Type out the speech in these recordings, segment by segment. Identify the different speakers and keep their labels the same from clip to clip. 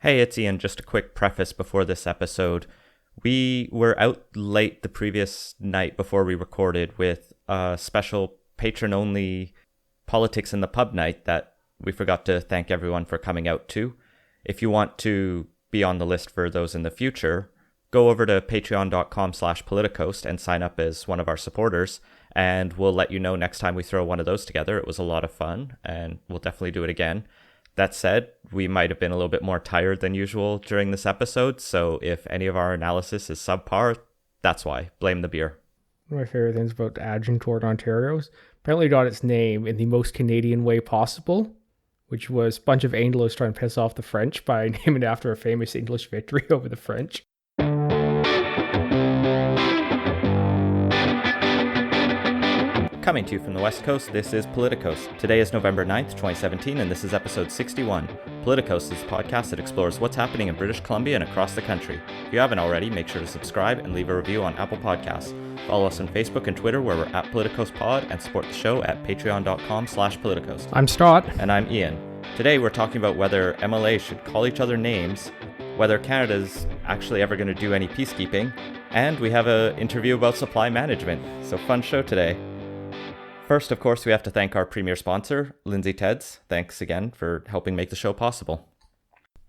Speaker 1: Hey, it's Ian. Just a quick preface before this episode. We were out late the previous night before we recorded with a special patron-only Politics in the Pub night that we forgot to thank everyone for coming out to. If you want to be on the list for those in the future, go over to patreon.com/politicoast and sign up as one of our supporters, and we'll let you know next time we throw one of those together. It was a lot of fun, and we'll definitely do it again. That said, we might have been a little bit more tired than usual during this episode, so if any of our analysis is subpar, that's why. Blame the beer.
Speaker 2: One of my favorite things about Agincourt, Ontario is apparently got its name in the most Canadian way possible, which was a bunch of Anglos trying to piss off the French by naming it after a famous English victory over the French.
Speaker 1: Coming to you from the West Coast, this is Politicos. Today is November 9th, 2017, and this is episode 61. Politicos is a podcast that explores what's happening in British Columbia and across the country. If you haven't already, make sure to subscribe and leave a review on Apple Podcasts. Follow us on Facebook and Twitter, where we're at PoliticosPod, and support the show at patreon.com/politicos.
Speaker 2: I'm Scott.
Speaker 1: And I'm Ian. Today we're talking about whether MLA should call each other names, whether Canada's actually ever going to do any peacekeeping, and we have an interview about supply management. So fun show today. First, of course, we have to thank our premier sponsor, Lindsay Teds. Thanks again for helping make the show possible.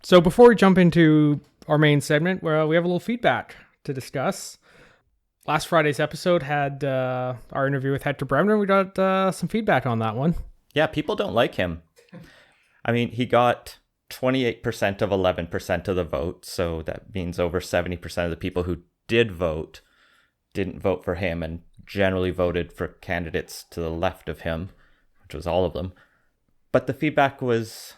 Speaker 2: So before we jump into our main segment, where we have a little feedback to discuss. Last Friday's episode had our interview with Hector Bremner. We got some feedback on that one.
Speaker 1: Yeah, people don't like him. I mean, he got 28% of 11% of the vote, so that means over 70% of the people who did vote didn't vote for him and generally voted for candidates to the left of him, which was all of them. But the feedback was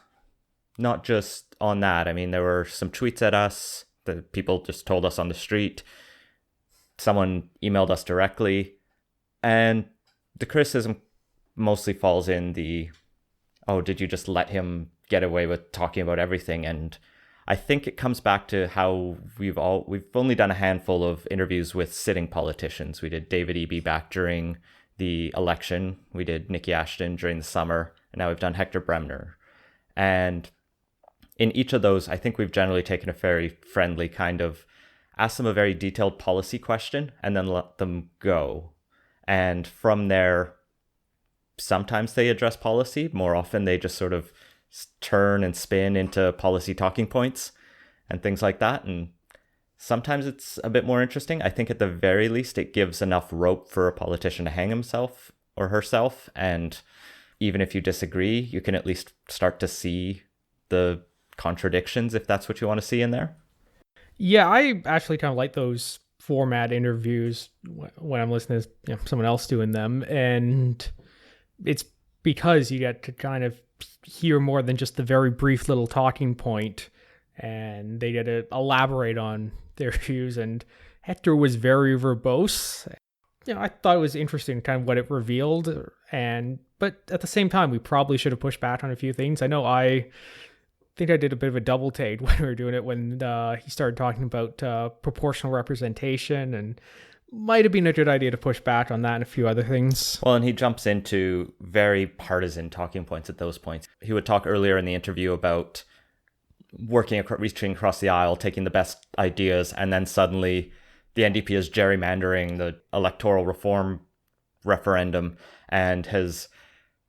Speaker 1: not just on that. I mean, there were some tweets at us that people just told us on the street. Someone emailed us directly. And the criticism mostly falls in the, oh, did you just let him get away with talking about everything? And I think it comes back to how we've only done a handful of interviews with sitting politicians. We did David Eby back during the election. We did Nikki Ashton during the summer. And now we've done Hector Bremner. And in each of those, I think we've generally taken a very friendly kind of, ask them a very detailed policy question and then let them go. And from there, sometimes they address policy. More often, they just sort of turn and spin into policy talking points and things like that. And sometimes it's a bit more interesting. I think at the very least, it gives enough rope for a politician to hang himself or herself. And even if you disagree, you can at least start to see the contradictions, if that's what you want to see in there.
Speaker 2: Yeah, I actually kind of like those format interviews when I'm listening to someone else doing them. And it's because you get to kind of hear more than just the very brief little talking point, and they get to elaborate on their views. And Hector was very verbose. I thought it was interesting kind of what it revealed, but at the same time, we probably should have pushed back on a few things. I know I think I did a bit of a double take when we were doing it when he started talking about proportional representation, and might have been a good idea to push back on that and a few other things.
Speaker 1: Well, and he jumps into very partisan talking points at those points. He would talk earlier in the interview about reaching across the aisle, taking the best ideas, and then suddenly the NDP is gerrymandering the electoral reform referendum and has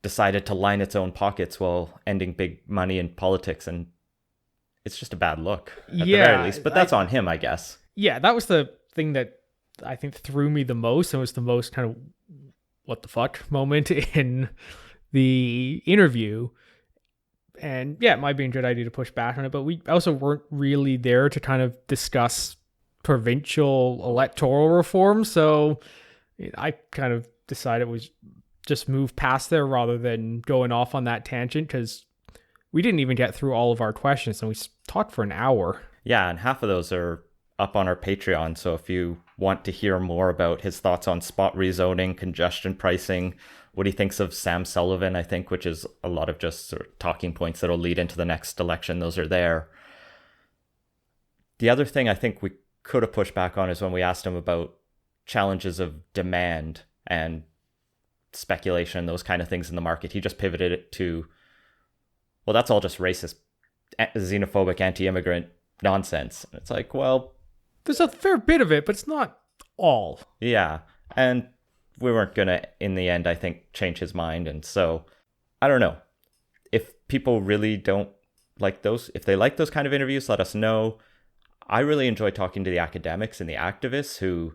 Speaker 1: decided to line its own pockets while ending big money in politics. And it's just a bad look, at the very least. But that's on him, I guess.
Speaker 2: Yeah, that was the thing that I think threw me the most, and was the most kind of what the fuck moment in the interview. And yeah, it might be a good idea to push back on it, but we also weren't really there to kind of discuss provincial electoral reform. So I kind of decided we just move past there rather than going off on that tangent, because we didn't even get through all of our questions and we talked for an hour.
Speaker 1: Yeah, and half of those are up on our Patreon. So if you want to hear more about his thoughts on spot rezoning, congestion pricing, what he thinks of Sam Sullivan, I think, which is a lot of just sort of talking points that'll lead into the next election, those are there. The other thing I think we could have pushed back on is when we asked him about challenges of demand and speculation, those kind of things in the market. He just pivoted it to, well, that's all just racist xenophobic, anti-immigrant nonsense. It's like, well,
Speaker 2: there's a fair bit of it, but it's not all.
Speaker 1: Yeah. And we weren't going to, in the end, I think, change his mind. And so, I don't know. If people really don't like those, if they like those kind of interviews, let us know. I really enjoy talking to the academics and the activists who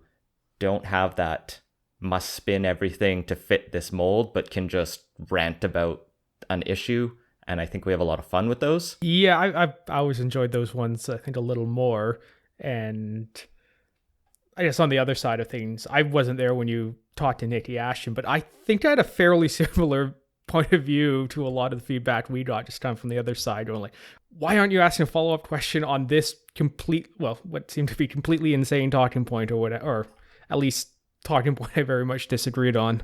Speaker 1: don't have that must spin everything to fit this mold, but can just rant about an issue. And I think we have a lot of fun with those.
Speaker 2: Yeah, I've always enjoyed those ones, I think, a little more. And I guess on the other side of things, I wasn't there when you talked to Nikki Ashton, but I think I had a fairly similar point of view to a lot of the feedback we got just kind of from the other side, going like, why aren't you asking a follow-up question on this what seemed to be completely insane talking point, or whatever, or at least talking point I very much disagreed on.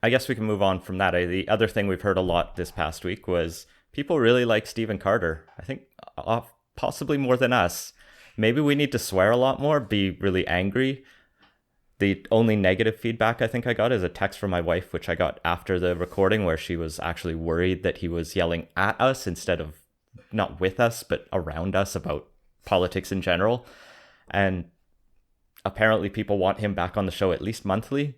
Speaker 1: I guess we can move on from that. The other thing we've heard a lot this past week was people really like Stephen Carter. I think possibly more than us. Maybe we need to swear a lot more, be really angry. The only negative feedback I think I got is a text from my wife, which I got after the recording, where she was actually worried that he was yelling at us instead of not with us, but around us about politics in general. And apparently people want him back on the show at least monthly.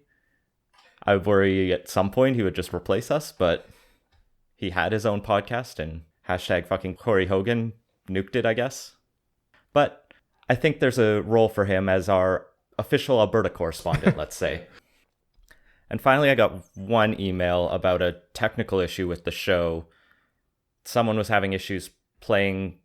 Speaker 1: I worry at some point he would just replace us, but he had his own podcast and hashtag fucking Corey Hogan nuked it, I guess. But I think there's a role for him as our official Alberta correspondent, let's say. And finally, I got one email about a technical issue with the show. Someone was having issues playing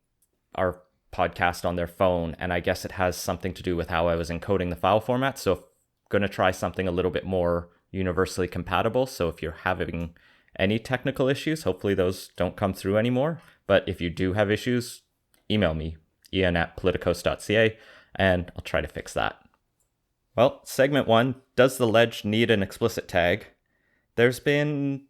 Speaker 1: our podcast on their phone, and I guess it has something to do with how I was encoding the file format. So I'm going to try something a little bit more universally compatible. So if you're having any technical issues, hopefully those don't come through anymore. But if you do have issues, email me, ian@politicos.ca, and I'll try to fix that. Well, segment 1, does the ledge need an explicit tag? There's been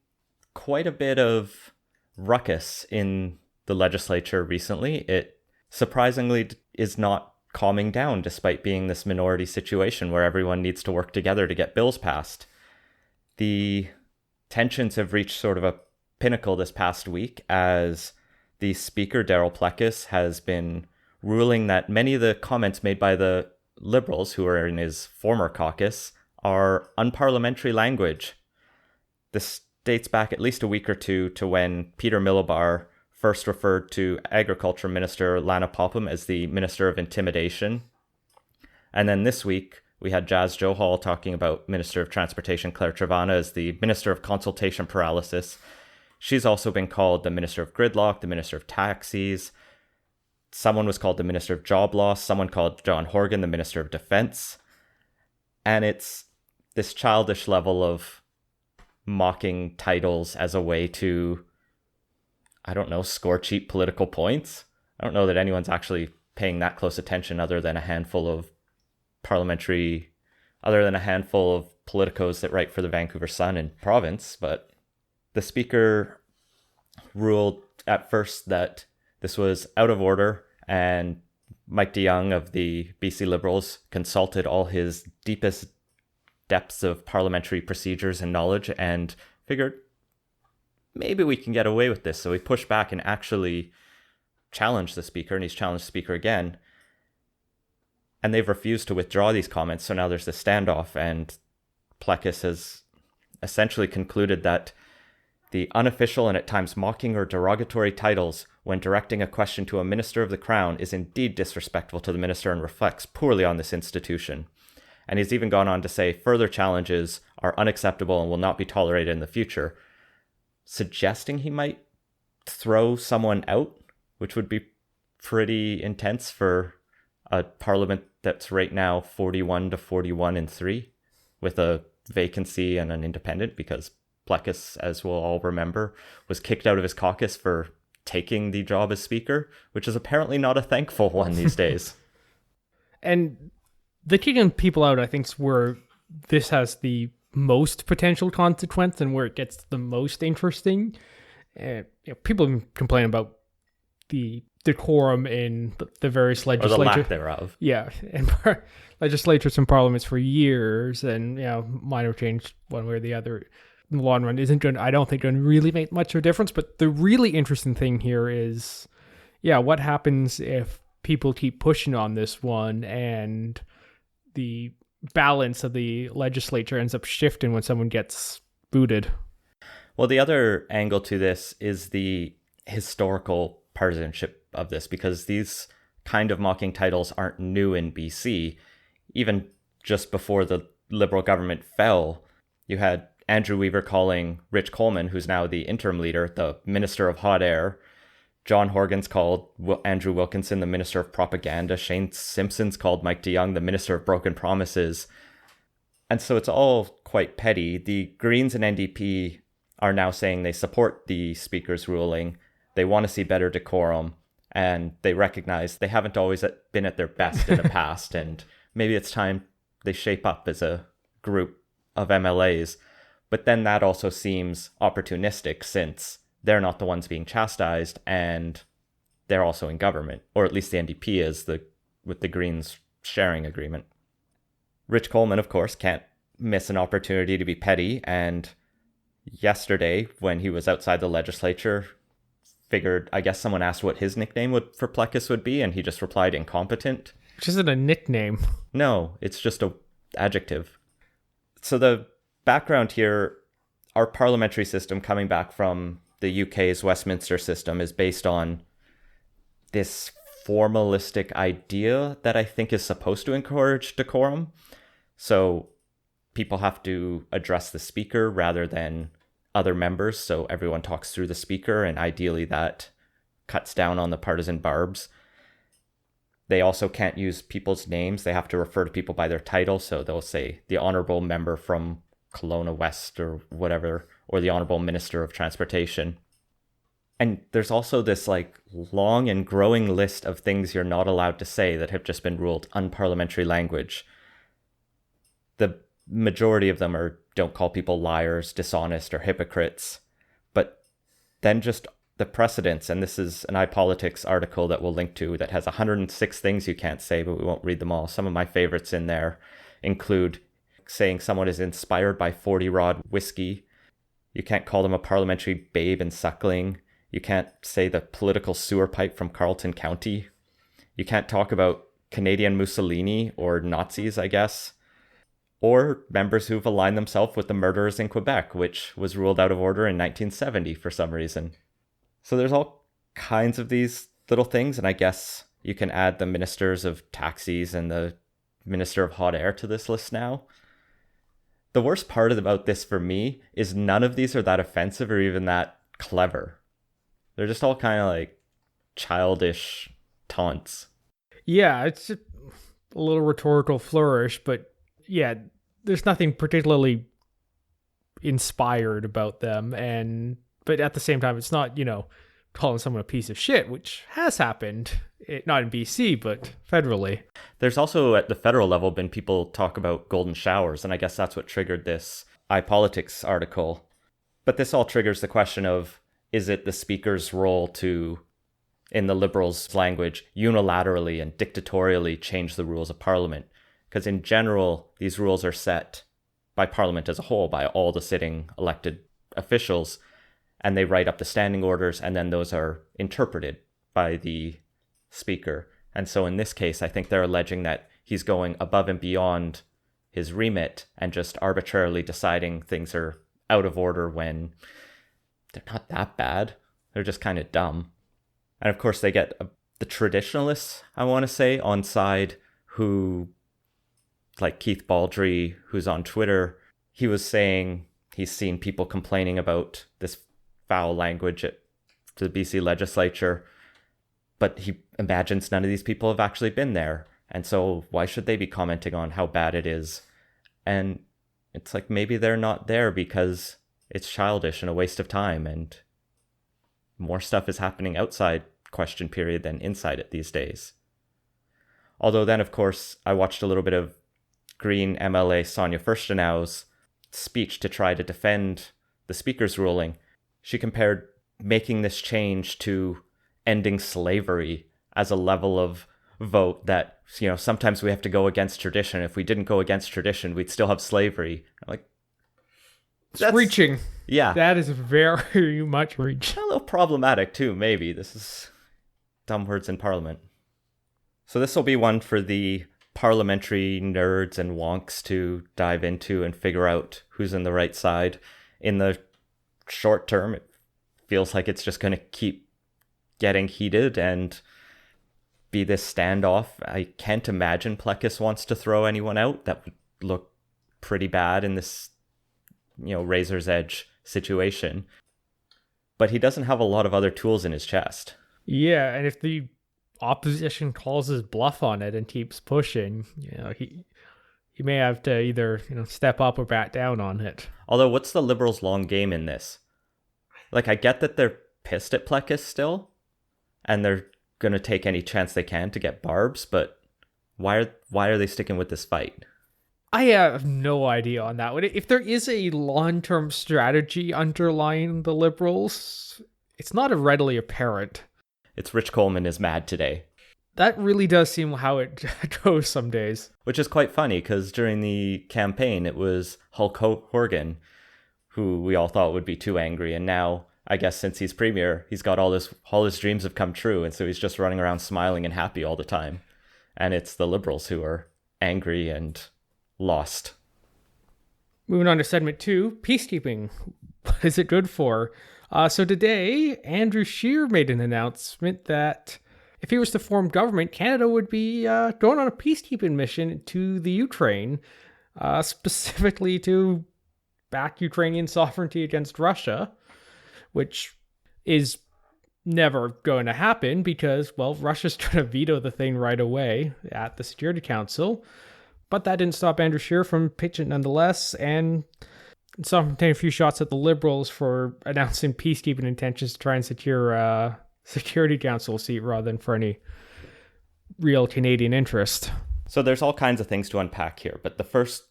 Speaker 1: quite a bit of ruckus in the legislature recently. It surprisingly is not calming down, despite being this minority situation where everyone needs to work together to get bills passed. The tensions have reached sort of a pinnacle this past week as the Speaker, Darryl Plecas, has been ruling that many of the comments made by the Liberals, who are in his former caucus, are unparliamentary language. This dates back at least a week or two to when Peter Millibar first referred to Agriculture Minister Lana Popham as the Minister of Intimidation. And then this week, we had Jazz Johal talking about Minister of Transportation Claire Trevana as the Minister of Consultation Paralysis. She's also been called the Minister of Gridlock, the Minister of Taxis. Someone was called the Minister of Job Loss. Someone called John Horgan the Minister of Defense. And it's this childish level of mocking titles as a way to, I don't know, score cheap political points. I don't know that anyone's actually paying that close attention other than a handful of politicos that write for the Vancouver Sun and Province. But the Speaker ruled at first that this was out of order, and Mike DeYoung of the BC Liberals consulted all his deepest depths of parliamentary procedures and knowledge and figured maybe we can get away with this. So he pushed back and actually challenged the Speaker, and he's challenged the Speaker again. And they've refused to withdraw these comments, so now there's this standoff, and Plecas has essentially concluded that the unofficial and at times mocking or derogatory titles when directing a question to a minister of the Crown is indeed disrespectful to the minister and reflects poorly on this institution. And he's even gone on to say further challenges are unacceptable and will not be tolerated in the future, suggesting he might throw someone out, which would be pretty intense for a parliament that's right now 41 to 41 and 3, with a vacancy and an independent, because Plecas, as we'll all remember, was kicked out of his caucus for taking the job as Speaker, which is apparently not a thankful one these days.
Speaker 2: And the kicking people out, I think, is where this has the most potential consequence and where it gets the most interesting. People have been complaining about the decorum in the various legislatures.
Speaker 1: Or the lack thereof.
Speaker 2: Yeah, and legislatures and parliaments for years, and minor change one way or the other in the long run I don't think going to really make much of a difference. But the really interesting thing here is yeah, what happens if people keep pushing on this one and the balance of the legislature ends up shifting when someone gets booted?
Speaker 1: Well, the other angle to this is the historical partisanship of this, because these kind of mocking titles aren't new in BC. Even just before the Liberal government fell, you had Andrew Weaver calling Rich Coleman, who's now the interim leader, the Minister of Hot Air. John Horgan's called Andrew Wilkinson the Minister of Propaganda. Shane Simpson's called Mike DeYoung the Minister of Broken Promises. And so it's all quite petty. The Greens and NDP are now saying they support the Speaker's ruling. They want to see better decorum, and they recognize they haven't always been at their best in the past, and maybe it's time they shape up as a group of MLAs. But then that also seems opportunistic, since they're not the ones being chastised and they're also in government, or at least the NDP is, with the Greens sharing agreement. Rich Coleman, of course, can't miss an opportunity to be petty, and yesterday, when he was outside the legislature, figured, I guess someone asked what his nickname for Plecas would be, and he just replied incompetent.
Speaker 2: Which isn't a nickname.
Speaker 1: No, it's just a adjective. So the background here, our parliamentary system coming back from the UK's Westminster system is based on this formalistic idea that I think is supposed to encourage decorum. So people have to address the speaker rather than other members, so everyone talks through the speaker, and ideally that cuts down on the partisan barbs. They also can't use people's names. They have to refer to people by their title, so they'll say the Honourable Member from Kelowna West or whatever, or the Honourable Minister of Transportation. And there's also this long and growing list of things you're not allowed to say that have just been ruled unparliamentary language. The majority of them are don't call people liars, dishonest, or hypocrites. But then just the precedents, and this is an iPolitics article that we'll link to that has 106 things you can't say, but we won't read them all. Some of my favorites in there include saying someone is inspired by 40 Rod whiskey. You can't call them a parliamentary babe and suckling. You can't say the political sewer pipe from Carleton County. You can't talk about Canadian Mussolini or Nazis, I guess. Or members who've aligned themselves with the murderers in Quebec, which was ruled out of order in 1970 for some reason. So there's all kinds of these little things, and I guess you can add the ministers of taxis and the Minister of Hot Air to this list now. The worst part about this for me is none of these are that offensive or even that clever. They're just all kind of childish taunts.
Speaker 2: Yeah, it's just a little rhetorical flourish, but yeah, there's nothing particularly inspired about them, but at the same time, it's not, calling someone a piece of shit, which has happened, not in BC, but federally.
Speaker 1: There's also at the federal level been people talk about golden showers, and I guess that's what triggered this iPolitics article. But this all triggers the question of, is it the speaker's role to, in the Liberals' language, unilaterally and dictatorially change the rules of Parliament? Because in general, these rules are set by Parliament as a whole, by all the sitting elected officials, and they write up the standing orders, and then those are interpreted by the speaker. And so in this case, I think they're alleging that he's going above and beyond his remit and just arbitrarily deciding things are out of order when they're not that bad. They're just kind of dumb. And of course, they get the traditionalists, I want to say, on side, who, like Keith Baldry, who's on Twitter, he was saying he's seen people complaining about this foul language to the BC legislature, but he imagines none of these people have actually been there. And so why should they be commenting on how bad it is? And it's maybe they're not there because it's childish and a waste of time, and more stuff is happening outside question period than inside it these days. Although then, of course, I watched a little bit of Green MLA Sonia Furstenau's speech to try to defend the speaker's ruling. She compared making this change to ending slavery as a level of vote that, sometimes we have to go against tradition. If we didn't go against tradition, we'd still have slavery.
Speaker 2: It's reaching.
Speaker 1: Yeah.
Speaker 2: That is very much reaching.
Speaker 1: A little problematic too, maybe. This is dumb words in Parliament. So this will be one for the parliamentary nerds and wonks to dive into and figure out who's in the right side. In the short term, it feels like it's just going to keep getting heated and be this standoff. I can't imagine Plecas wants to throw anyone out. That would look pretty bad in this, razor's edge situation. But he doesn't have a lot of other tools in his chest.
Speaker 2: Yeah, and if the opposition calls his bluff on it and keeps pushing, he may have to either step up or back down on it.
Speaker 1: Although, what's the Liberals' long game in this? Like, I get that they're pissed at Plecas still, and they're going to take any chance they can to get barbs, but why are they sticking with this fight?
Speaker 2: I have no idea on that one. If there is a long-term strategy underlying the Liberals, it's not readily apparent.
Speaker 1: It's Rich Coleman is mad today.
Speaker 2: That really does seem how it goes some days.
Speaker 1: Which is quite funny, because during the campaign, it was Hulk Hogan, who we all thought would be too angry, and now, I guess since he's premier, he's got all his dreams have come true, and so he's just running around smiling and happy all the time. And it's the Liberals who are angry and lost.
Speaker 2: Moving on to segment 2, peacekeeping. What is it good for? So today, Andrew Scheer made an announcement that if he was to form government, Canada would be going on a peacekeeping mission to the Ukraine, specifically to back Ukrainian sovereignty against Russia, which is never going to happen because, well, Russia's going to veto the thing right away at the Security Council. But that didn't stop Andrew Scheer from pitching nonetheless, and saw him take a few shots at the Liberals for announcing peacekeeping intentions to try and secure a Security Council seat rather than for any real Canadian interest.
Speaker 1: So there's all kinds of things to unpack here, but the first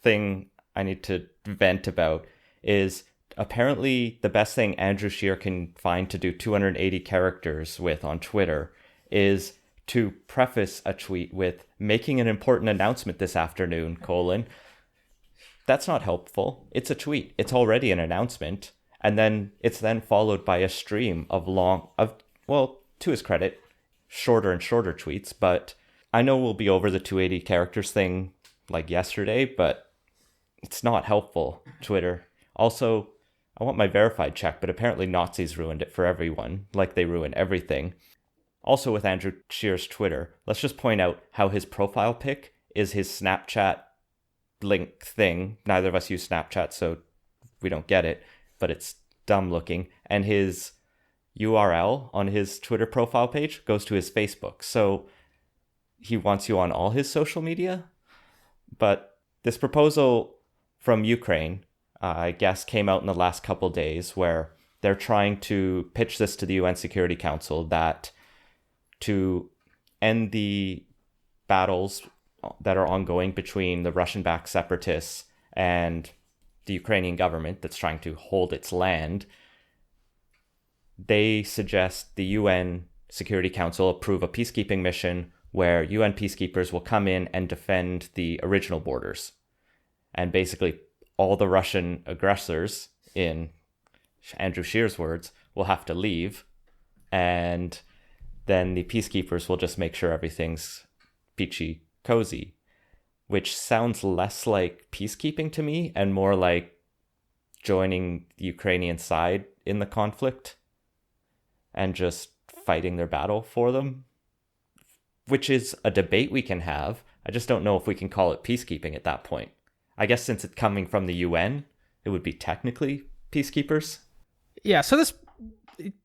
Speaker 1: thing I need to vent about is apparently the best thing Andrew Scheer can find to do 280 characters with on Twitter is to preface a tweet with making an important announcement this afternoon, : That's not helpful. It's a tweet. It's already an announcement. And then it's then followed by a stream of to his credit, shorter and shorter tweets. But I know we'll be over the 280 characters thing like yesterday, but it's not helpful, Twitter. Also, I want my verified check, but apparently Nazis ruined it for everyone, like they ruin everything. Also with Andrew Scheer's Twitter, let's just point out how his profile pic is his Snapchat link thing. Neither of us use Snapchat, so we don't get it, but it's dumb looking. And his URL on his Twitter profile page goes to his Facebook. So he wants you on all his social media. But this proposal from Ukraine, I guess, came out in the last couple days where they're trying to pitch this to the UN Security Council that to end the battles that are ongoing between the Russian-backed separatists and the Ukrainian government that's trying to hold its land, they suggest the UN Security Council approve a peacekeeping mission where UN peacekeepers will come in and defend the original borders. And basically all the Russian aggressors, in Andrew Scheer's words, will have to leave, and then the peacekeepers will just make sure everything's peachy cozy, which sounds less like peacekeeping to me and more like joining the Ukrainian side in the conflict and just fighting their battle for them, which is a debate we can have. I just don't know if we can call it peacekeeping at that point. I guess since it's coming from the UN, it would be technically peacekeepers.
Speaker 2: Yeah, so this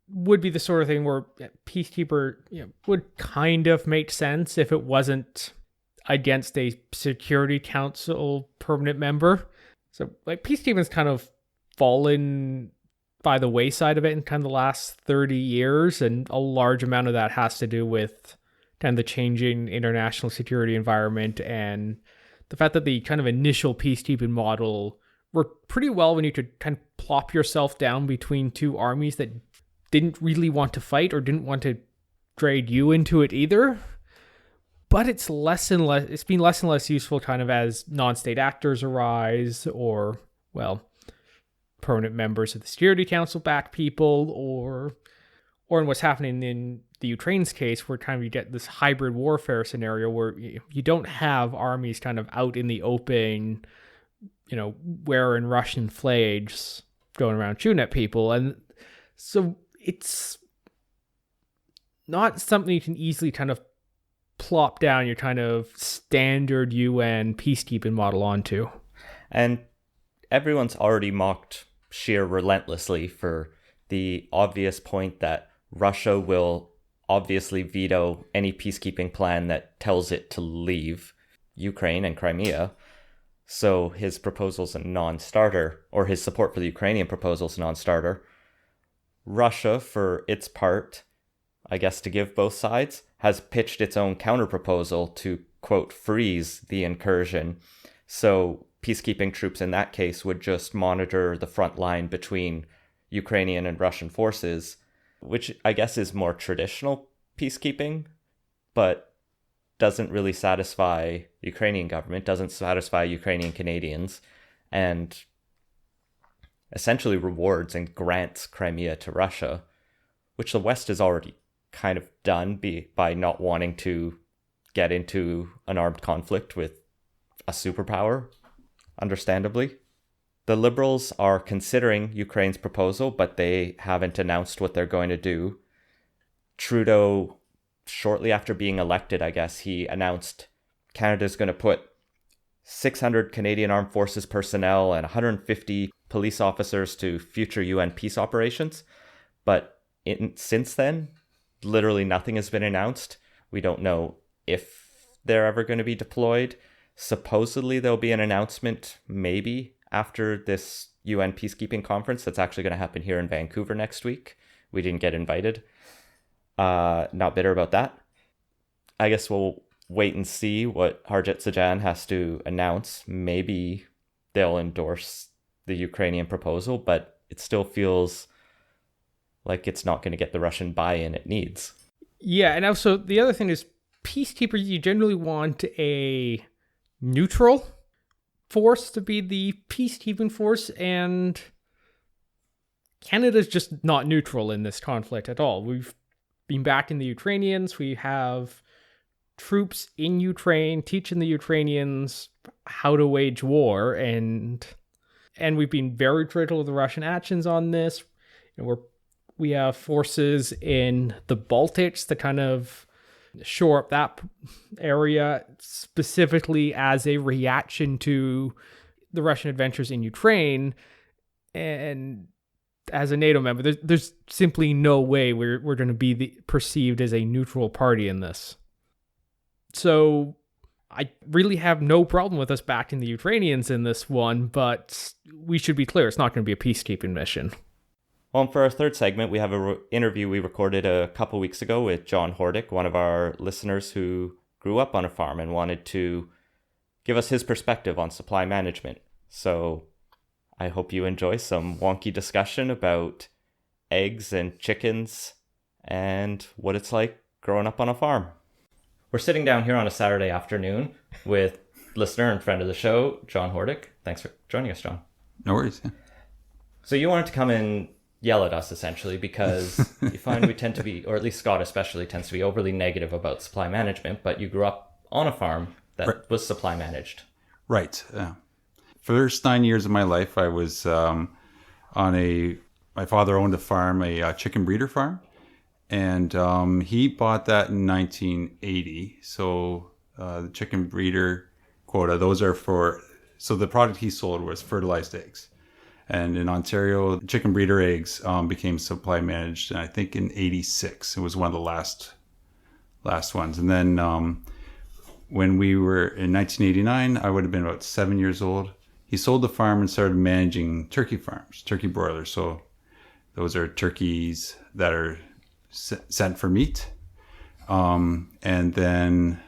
Speaker 2: would be the sort of thing where peacekeeper would kind of make sense if it wasn't against a Security Council permanent member. So like peacekeeping's kind of fallen by the wayside of it in kind of the last 30 years, and a large amount of that has to do with kind of the changing international security environment and the fact that the kind of initial peacekeeping model worked pretty well when you could kind of plop yourself down between two armies that didn't really want to fight or didn't want to drag you into it either. But it's been less and less useful kind of as non-state actors arise, or, well, permanent members of the Security Council back people, or or in what's happening in the Ukraine's case, where kind of you get this hybrid warfare scenario where you don't have armies kind of out in the open, wearing Russian flags going around shooting at people. And so it's not something you can easily kind of plop down your kind of standard UN peacekeeping model onto.
Speaker 1: And everyone's already mocked Scheer relentlessly for the obvious point that Russia will obviously veto any peacekeeping plan that tells it to leave Ukraine and Crimea. So his proposal's a non-starter, or his support for the Ukrainian proposal's a non-starter. Russia, for its part, I guess to give both sides, has pitched its own counter-proposal to, quote, freeze the incursion. So peacekeeping troops in that case would just monitor the front line between Ukrainian and Russian forces, which I guess is more traditional peacekeeping, but doesn't really satisfy the Ukrainian government, doesn't satisfy Ukrainian Canadians, and essentially rewards and grants Crimea to Russia, which the West has already kind of done by not wanting to get into an armed conflict with a superpower, understandably. The Liberals are considering Ukraine's proposal, but they haven't announced what they're going to do. Trudeau, shortly after being elected, I guess, he announced Canada's going to put 600 Canadian Armed Forces personnel and 150 police officers to future UN peace operations. But since then, literally nothing has been announced. We don't know if they're ever going to be deployed. Supposedly there'll be an announcement maybe after this UN peacekeeping conference that's actually going to happen here in Vancouver next week. We didn't get invited. Not bitter about that. I guess we'll wait and see what Harjit Sajjan has to announce. Maybe they'll endorse the Ukrainian proposal, but it still feels like it's not going to get the Russian buy-in it needs.
Speaker 2: Yeah, and also the other thing is peacekeepers, you generally want a neutral force to be the peacekeeping force, and Canada's just not neutral in this conflict at all. We've been backing the Ukrainians. We have troops in Ukraine teaching the Ukrainians how to wage war, and we've been very critical of the Russian actions on this. We have forces in the Baltics to kind of shore up that area specifically as a reaction to the Russian adventures in Ukraine. And as a NATO member, there's simply no way we're going to be perceived as a neutral party in this. So I really have no problem with us backing the Ukrainians in this one, but we should be clear, it's not going to be a peacekeeping mission.
Speaker 1: Well, for our third segment, we have an interview we recorded a couple weeks ago with John Hordick, one of our listeners who grew up on a farm and wanted to give us his perspective on supply management. So I hope you enjoy some wonky discussion about eggs and chickens and what it's like growing up on a farm. We're sitting down here on a Saturday afternoon with listener and friend of the show, John Hordick. Thanks for joining us, John.
Speaker 3: No worries. Yeah.
Speaker 1: So you wanted to come and yell at us, essentially, because you find we tend to be, or at least Scott especially, tends to be overly negative about supply management, but you grew up on a farm that was supply managed.
Speaker 3: Right. First 9 years of my life, I was my father owned a farm, a chicken breeder farm, and he bought that in 1980. So the chicken breeder quota, those are so the product he sold was fertilized eggs. And in Ontario, chicken breeder eggs became supply managed, and I think in 86. It was one of the last ones. And then when we were in 1989, I would have been about 7 years old. He sold the farm and started managing turkey farms, turkey broilers. So those are turkeys that are sent for meat. And then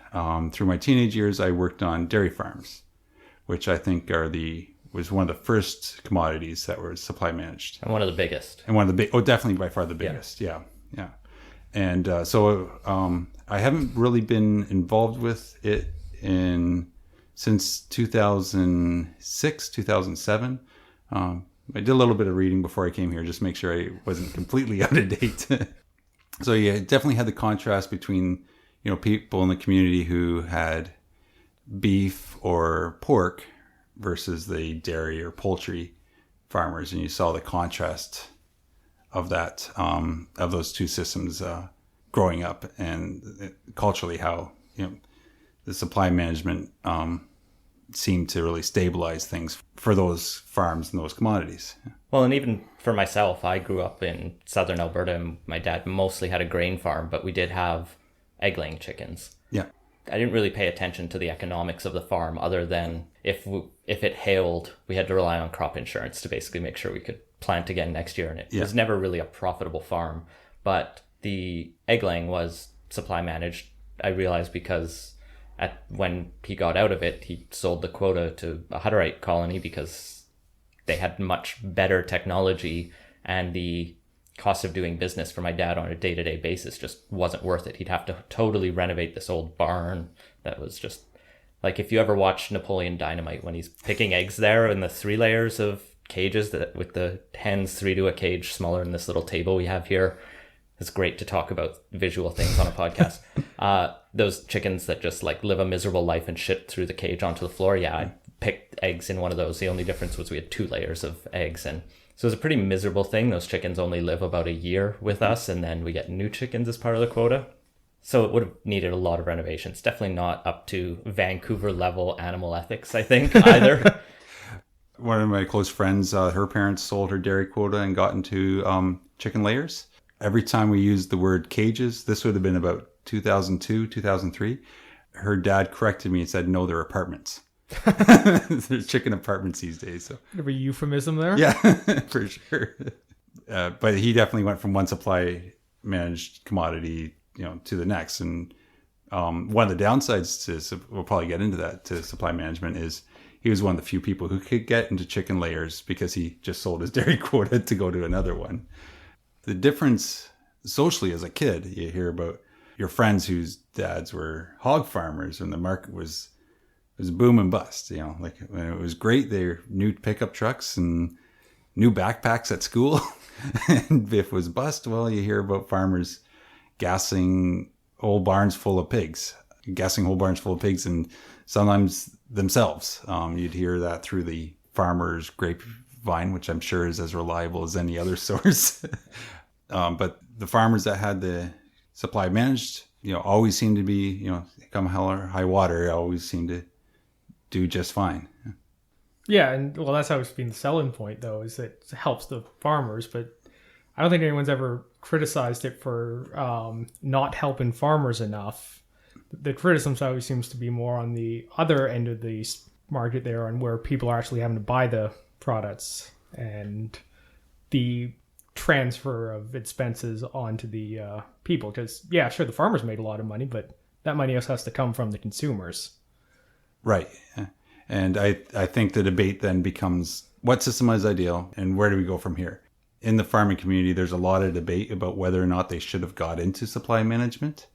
Speaker 3: through my teenage years, I worked on dairy farms, which I think was one of the first commodities that were supply managed.
Speaker 1: And one of the biggest.
Speaker 3: Definitely by far the biggest. Yeah. And so I haven't really been involved with it since 2006, 2007. I did a little bit of reading before I came here, just to make sure I wasn't completely out of date. So you definitely had the contrast between, people in the community who had beef or pork versus the dairy or poultry farmers, and you saw the contrast of that, of those two systems growing up, and culturally how the supply management seemed to really stabilize things for those farms and those commodities.
Speaker 1: Well, and even for myself, I grew up in southern Alberta, and my dad mostly had a grain farm, but we did have egg-laying chickens.
Speaker 3: Yeah.
Speaker 1: I didn't really pay attention to the economics of the farm, other than if it hailed, we had to rely on crop insurance to basically make sure we could plant again next year, and it was never really a profitable farm. But the egg laying was supply managed, I realized, because when he got out of it, he sold the quota to a Hutterite colony because they had much better technology, and the cost of doing business for my dad on a day-to-day basis just wasn't worth it. He'd have to totally renovate this old barn that was just like, if you ever watch Napoleon Dynamite when he's picking eggs there in the 3 layers of cages that with the hens 3 to a cage smaller than this little table we have here. It's great to talk about visual things on a podcast. Those chickens that just like live a miserable life and shit through the cage onto the floor. Yeah, I picked eggs in one of those. The only difference was we had 2 layers of eggs, and so it was a pretty miserable thing. Those chickens only live about a year with us, and then we get new chickens as part of the quota. So it would have needed a lot of renovations. Definitely not up to Vancouver level animal ethics, I think, either.
Speaker 3: One of my close friends, her parents sold her dairy quota and got into chicken layers. Every time we used the word cages, this would have been about 2002, 2003, her dad corrected me and said, no, they're apartments. There's chicken apartments these days. So
Speaker 2: a euphemism there.
Speaker 3: Yeah, for sure. But he definitely went from one supply managed commodity, to the next. And one of the downsides we'll probably get into that, to supply management, is he was one of the few people who could get into chicken layers because he just sold his dairy quota to go to another one. The difference socially as a kid, you hear about your friends whose dads were hog farmers, and the market was boom and bust. Like when it was great, they were new pickup trucks and new backpacks at school. And if it was bust, well, you hear about farmers gassing whole barns full of pigs, and sometimes themselves. You'd hear that through the farmer's grapevine, which I'm sure is as reliable as any other source. But the farmers that had the supply managed, always seemed to be, come hell or high water, always seemed to do just fine.
Speaker 2: Yeah, and well, that's always been the selling point, though, is that it helps the farmers, but I don't think anyone's ever criticized it for not helping farmers enough. The criticism always seems to be more on the other end of the market there, and where people are actually having to buy the products, and the transfer of expenses onto the people. Because, yeah, sure, the farmers made a lot of money, but that money also has to come from the consumers.
Speaker 3: Right. And I think the debate then becomes, what system is ideal and where do we go from here? In the farming community, there's a lot of debate about whether or not they should have got into supply management.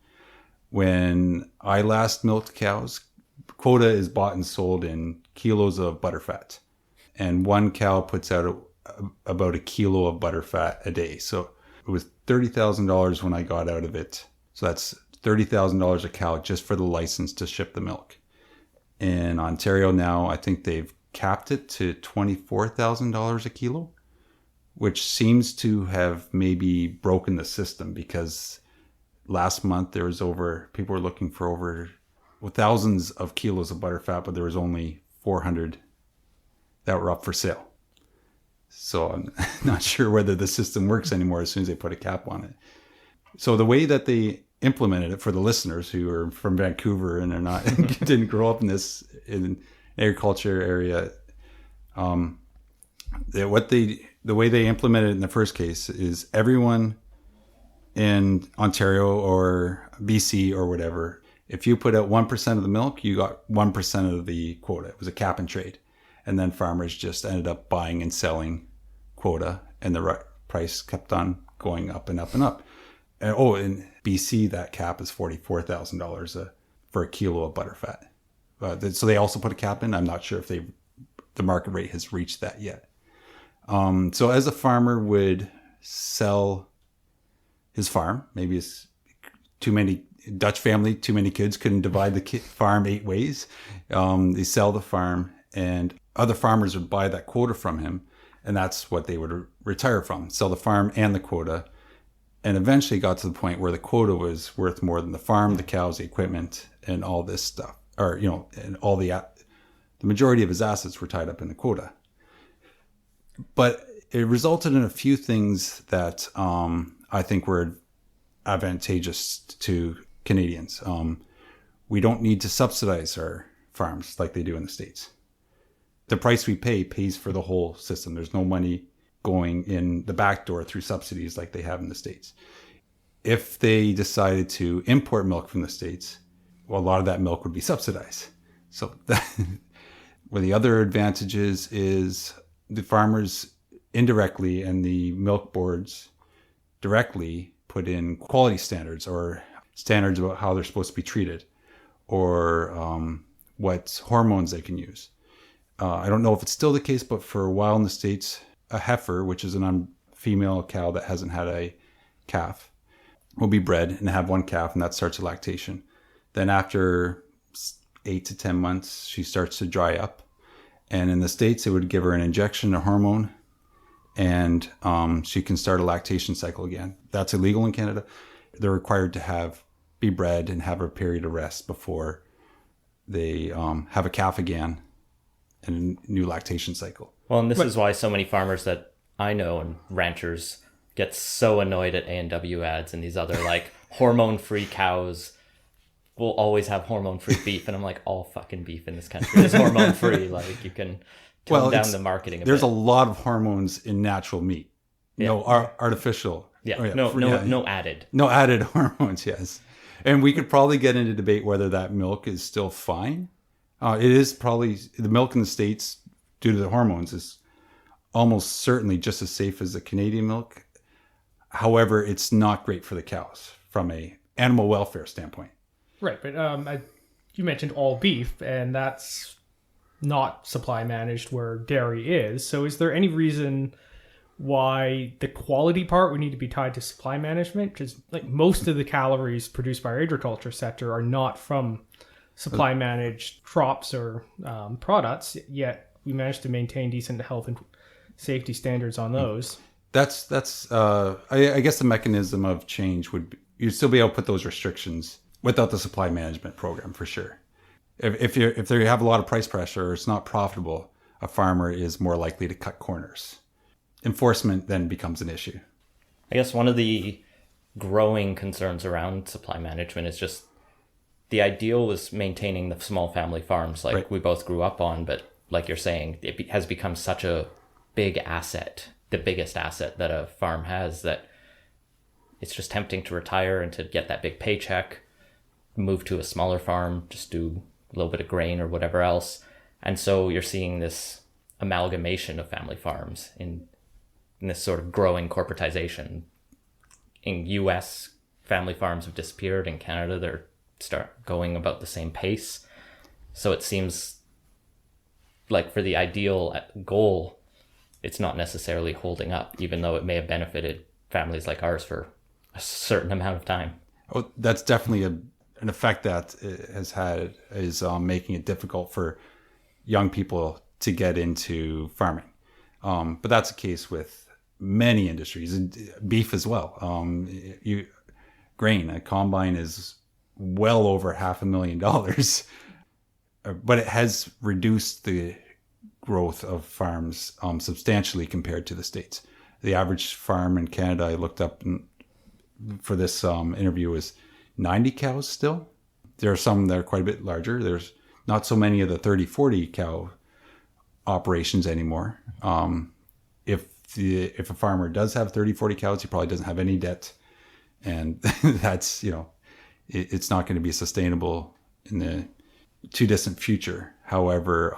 Speaker 3: When I last milked cows, quota is bought and sold in kilos of butterfat. And one cow puts out about a kilo of butterfat a day. So it was $30,000 when I got out of it. So that's $30,000 a cow just for the license to ship the milk. In Ontario now, I think they've capped it to $24,000 a kilo, which seems to have maybe broken the system, because last month there was people were looking for over thousands of kilos of butterfat, but there was only 400 that were up for sale. So I'm not sure whether the system works anymore as soon as they put a cap on it. So the way that they implemented it, for the listeners who are from Vancouver and are not didn't grow up in agriculture area, the way they implemented it in the first case is everyone in Ontario or BC or whatever, if you put out 1% of the milk, you got 1% of the quota. It was a cap and trade. And then farmers just ended up buying and selling quota, and the price kept on going up and up and up. In BC, that cap is $44,000 for a kilo of butterfat. So they also put a cap in. I'm not sure if the market rate has reached that yet. So as a farmer would sell his farm. Maybe it's too many Dutch family, too many kids, couldn't divide the farm 8 ways. They sell the farm, and other farmers would buy that quota from him, and that's what they would retire from, sell the farm and the quota. And eventually got to the point where the quota was worth more than the farm, the cows, the equipment, and all this stuff. Or, and all the majority of his assets were tied up in the quota. But it resulted in a few things that I think were advantageous to Canadians. We don't need to subsidize our farms like they do in the States. The price we pay pays for the whole system. There's no money going in the back door through subsidies like they have in the States. If they decided to import milk from the States, well, a lot of that milk would be subsidized. So one of the other advantages is the farmers indirectly and the milk boards directly put in quality standards or standards about how they're supposed to be treated, or what hormones they can use. I don't know if it's still the case, but for a while in the States, a heifer, which is a female cow that hasn't had a calf, will be bred and have one calf, and that starts a lactation. Then after 8 to 10 months, she starts to dry up. And in the States, it would give her an injection, a hormone, and she can start a lactation cycle again. That's illegal in Canada. They're required to be bred and have a period of rest before they have a calf again and a new lactation cycle.
Speaker 1: Well, and this is why so many farmers that I know and ranchers get so annoyed at A&W ads and these other like hormone-free cows will always have hormone-free beef. And I'm like, all fucking beef in this country is hormone-free. Like, you can tone down the marketing a
Speaker 3: There's
Speaker 1: bit.
Speaker 3: a lot of hormones in natural meat.
Speaker 1: Yeah.
Speaker 3: No artificial.
Speaker 1: Yeah, no added.
Speaker 3: No added hormones, yes. And we could probably get into debate whether that milk is still fine. It is probably, the milk in the States, due to the hormones, is almost certainly just as safe as the Canadian milk. However, it's not great for the cows from a animal welfare standpoint.
Speaker 2: Right, but you mentioned all beef, and that's not supply managed where dairy is. So is there any reason why the quality part would need to be tied to supply management? Because like most of the calories produced by our agriculture sector are not from supply managed crops or products, yet we managed to maintain decent health and safety standards on those. I guess the mechanism of change would be, you'd still be able to put those restrictions without the supply management program for sure. If they have a lot of price pressure or it's not profitable, a farmer is more likely to cut corners. Enforcement then becomes an issue.
Speaker 1: I guess one of the growing concerns around supply management is just the ideal was maintaining the small family farms like we both grew up on, but like you're saying, it has become such a big asset, the biggest asset that a farm has, that it's just tempting to retire and to get that big paycheck, move to a smaller farm, just do a little bit of grain or whatever else. And so you're seeing this amalgamation of family farms in this sort of growing corporatization. In US, family farms have disappeared. In Canada, they're start going about the same pace. So it seems like for the ideal goal, it's not necessarily holding up, even though it may have benefited families like ours for a certain amount of time.
Speaker 3: Oh, that's definitely an effect that is making it difficult for young people to get into farming. But that's the case with many industries, and beef as well. Grain, a combine is well over $500,000, but it has reduced the growth of farms substantially compared to the States. The average farm in Canada, I looked up for this interview, was 90 cows still. There are some that are quite a bit larger. There's not so many of the 30, 40 cow operations anymore. If a farmer does have 30, 40 cows, he probably doesn't have any debt. And that's, it's not going to be sustainable in the too distant future. However,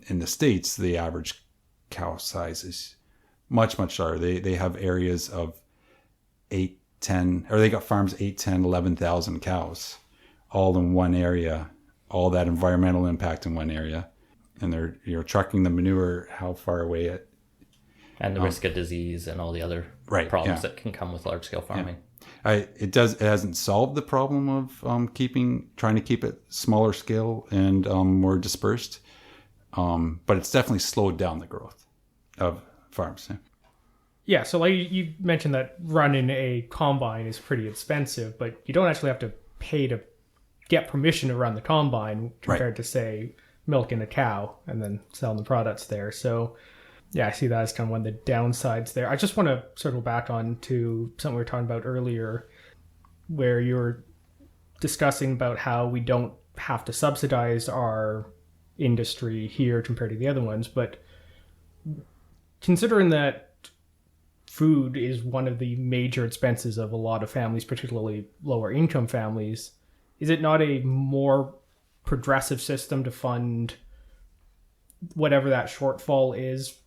Speaker 3: in the States, the average cow size is much, much larger. They have areas of 8, 10, or they got farms 8, 10, 11,000 cows all in one area, all that environmental impact in one area. And they're trucking the manure how far away
Speaker 1: and the risk of disease and all the other problems that can come with large scale farming.
Speaker 3: Yeah. It hasn't solved the problem of trying to keep it smaller scale and more dispersed, but it's definitely slowed down the growth of farms. Yeah.
Speaker 2: Yeah, so like you mentioned that running a combine is pretty expensive, but you don't actually have to pay to get permission to run the combine compared to, say, milking a cow and then selling the products there. So yeah, I see that as kind of one of the downsides there. I just want to circle back on to something we were talking about earlier, where you were discussing about how we don't have to subsidize our industry here compared to the other ones. But considering that food is one of the major expenses of a lot of families, particularly lower income families, is it not a more progressive system to fund whatever that shortfall is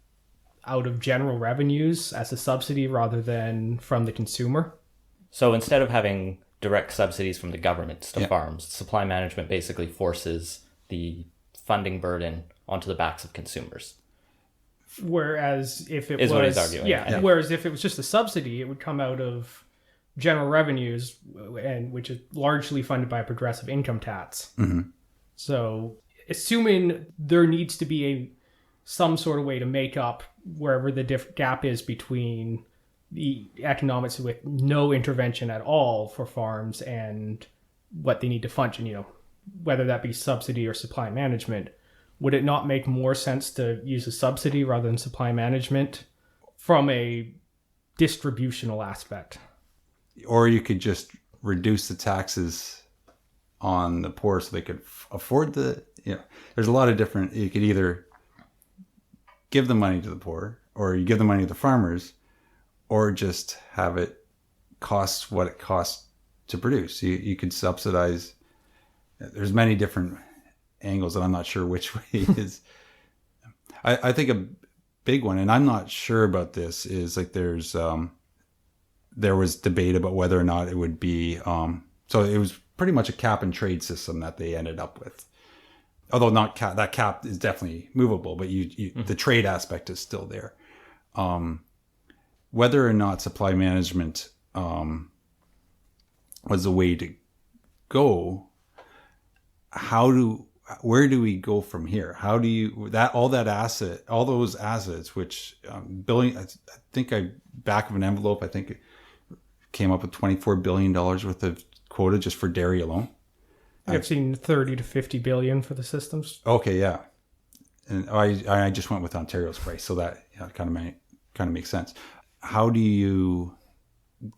Speaker 2: out of general revenues as a subsidy rather than from the consumer?
Speaker 1: So instead of having direct subsidies from the government to farms, supply management basically forces the funding burden onto the backs of consumers.
Speaker 2: Whereas if it
Speaker 1: what he's arguing.
Speaker 2: Whereas if it was just a subsidy, it would come out of general revenues, and which is largely funded by a progressive income tax.
Speaker 3: Mm-hmm.
Speaker 2: So, assuming there needs to be some sort of way to make up wherever the gap is between the economics with no intervention at all for farms and what they need to function, whether that be subsidy or supply management. Would it not make more sense to use a subsidy rather than supply management from a distributional aspect?
Speaker 3: Or you could just reduce the taxes on the poor so they could afford there's a lot of different, you could either give the money to the poor, or you give the money to the farmers, or just have it cost what it costs to produce. You could subsidize. There's many different angles, and I'm not sure which way is. I think a big one, and I'm not sure about this, is like there was debate about whether or not it would be so it was pretty much a cap and trade system that they ended up with, although not that cap is definitely movable, but the trade aspect is still there. Whether or not supply management was the way to go, where do we go from here? How do you all those assets, which billion? I think back of an envelope, I think it came up with $24 billion worth of quota just for dairy alone.
Speaker 2: I've seen 30 to 50 billion for the systems.
Speaker 3: Okay, yeah, and I just went with Ontario's price, so that kind of makes sense. How do you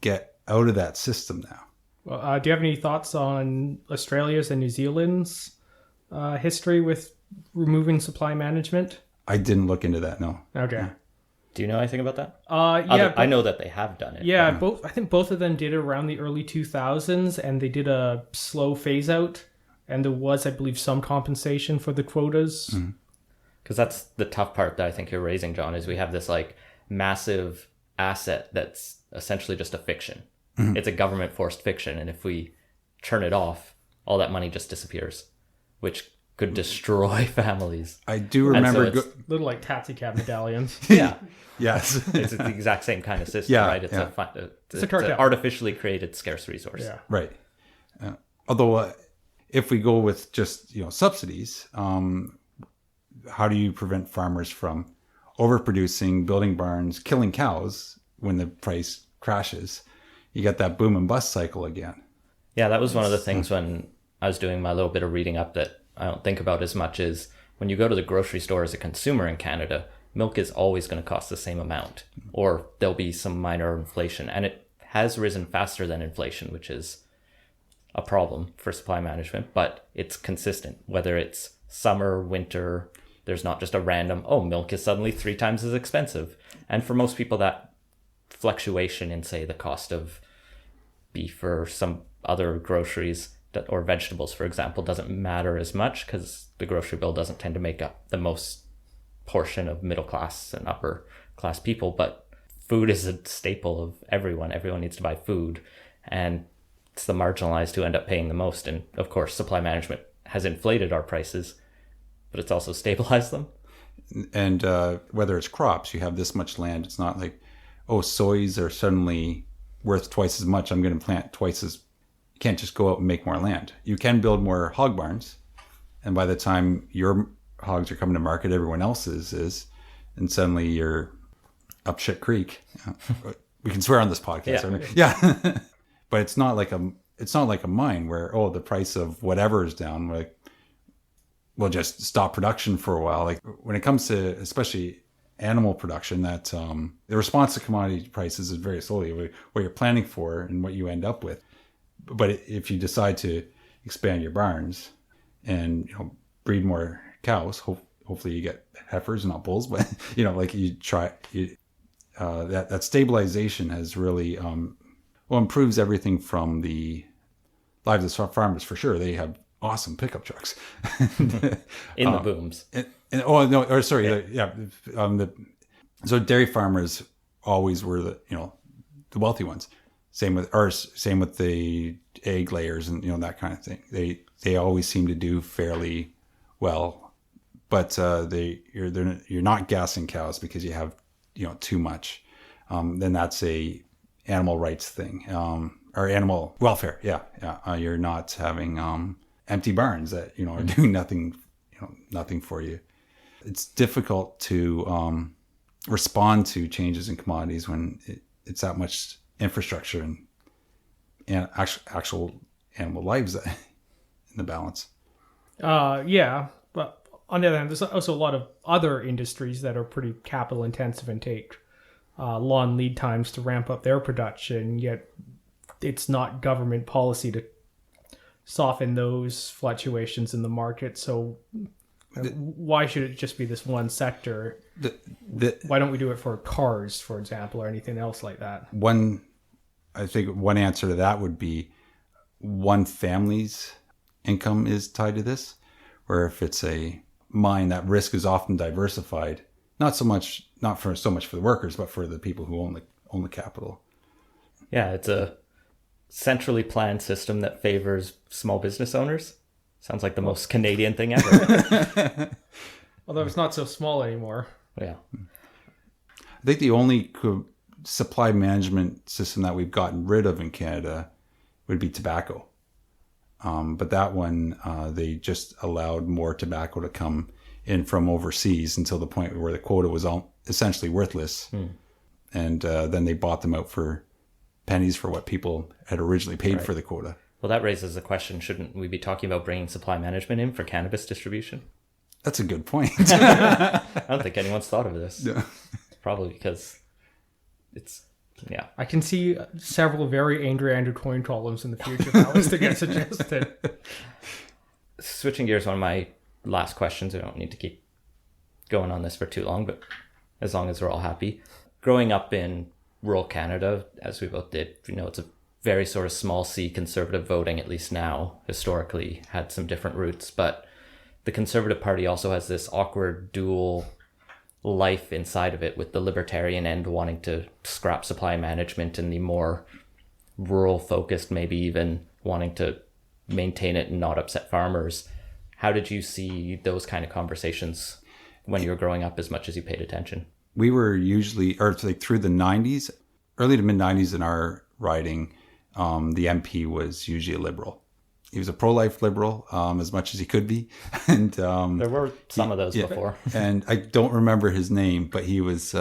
Speaker 3: get out of that system now?
Speaker 2: Well, do you have any thoughts on Australia's and New Zealand's history with removing supply management?
Speaker 3: I didn't look into that, no.
Speaker 2: Okay.
Speaker 3: Yeah.
Speaker 1: Do you know anything about that?
Speaker 2: I
Speaker 1: know that they have done it.
Speaker 2: Yeah, I think both of them did it around the early 2000s, and they did a slow phase out, and there was, I believe, some compensation for the quotas.
Speaker 1: Because that's the tough part that I think you're raising, John, is we have this like massive asset that's essentially just a fiction. It's a government forced fiction, and if we turn it off, all that money just disappears, which could destroy families.
Speaker 3: I do remember
Speaker 2: little like taxi cab medallions.
Speaker 1: Yeah.
Speaker 3: Yes.
Speaker 1: It's the exact same kind of system, right? It's an artificially created scarce resource.
Speaker 2: Yeah.
Speaker 3: Right. Although if we go with just subsidies, how do you prevent farmers from overproducing, building barns, killing cows when the price crashes? You get that boom and bust cycle again.
Speaker 1: Yeah, that was one of the things when I was doing my little bit of reading up that I don't think about as much, is when you go to the grocery store as a consumer in Canada, milk is always going to cost the same amount, or there'll be some minor inflation. And it has risen faster than inflation, which is a problem for supply management, but it's consistent. Whether it's summer, winter, there's not just a random, milk is suddenly 3 times as expensive. And for most people, that fluctuation in, say, the cost of beef or some other groceries or vegetables, for example, doesn't matter as much because the grocery bill doesn't tend to make up the most portion of middle class and upper class people. But food is a staple of everyone. Everyone needs to buy food, and it's the marginalized who end up paying the most. And of course, supply management has inflated our prices, but it's also stabilized them.
Speaker 3: And whether it's crops, you have this much land. It's not like, soys are suddenly worth twice as much. I'm going to plant twice as. You can't just go out and make more land. You can build more hog barns, and by the time your hogs are coming to market, everyone else's is, and suddenly you're up shit creek. We can swear on this podcast. Yeah. But it's not like a mine where, the price of whatever is down, like we'll just stop production for a while. Like when it comes to especially animal production, that the response to commodity prices is very slowly what you're planning for and what you end up with. But if you decide to expand your barns and breed more cows, hopefully you get heifers, not bulls. But like you try that stabilization has really improves everything from the lives of farmers for sure. They have awesome pickup trucks
Speaker 1: in the booms.
Speaker 3: So dairy farmers always were the wealthy ones. Same with the egg layers and that kind of thing. They always seem to do fairly well, but you're not gassing cows because you have too much. Then that's a animal rights thing, or animal welfare. Yeah. You're not having empty barns that are doing nothing for you. It's difficult to respond to changes in commodities when it's that much infrastructure and actual animal lives in the balance.
Speaker 2: Yeah, but on the other hand, there's also a lot of other industries that are pretty capital intensive and take long lead times to ramp up their production, yet it's not government policy to soften those fluctuations in the market. So why should it just be this one sector? Why don't we do it for cars, for example, or anything else like that?
Speaker 3: I think one answer to that would be one family's income is tied to this, where if it's a mine, that risk is often diversified, not so much for the workers, but for the people who own the capital.
Speaker 1: Yeah, it's a centrally planned system that favors small business owners. Sounds like the most Canadian thing ever.
Speaker 2: Although it's not so small anymore.
Speaker 1: Yeah.
Speaker 3: I think the only supply management system that we've gotten rid of in Canada would be tobacco. But that one, they just allowed more tobacco to come in from overseas until the point where the quota was essentially worthless. And then they bought them out for pennies for what people had originally paid for the quota.
Speaker 1: Well, that raises the question, shouldn't we be talking about bringing supply management in for cannabis distribution?
Speaker 3: That's a good point.
Speaker 1: I don't think anyone's thought of this.
Speaker 3: No.
Speaker 1: It's probably because it's, yeah.
Speaker 2: I can see several very angry Andrew Coyne columns in the future that was to get suggested.
Speaker 1: Switching gears, one of my last questions, I don't need to keep going on this for too long, but as long as we're all happy. Growing up in rural Canada, as we both did, it's a very sort of small C conservative voting, at least now, historically had some different roots, but the Conservative Party also has this awkward dual life inside of it, with the libertarian end wanting to scrap supply management and the more rural focused maybe even wanting to maintain it and not upset farmers. How did you see those kind of conversations when you were growing up, as much as you paid attention? We were
Speaker 3: usually, through the 90s, early to mid 90s in our riding, the MP was usually a liberal. He was a pro-life liberal, as much as he could be. And
Speaker 1: there were some of those before.
Speaker 3: And I don't remember his name, but he was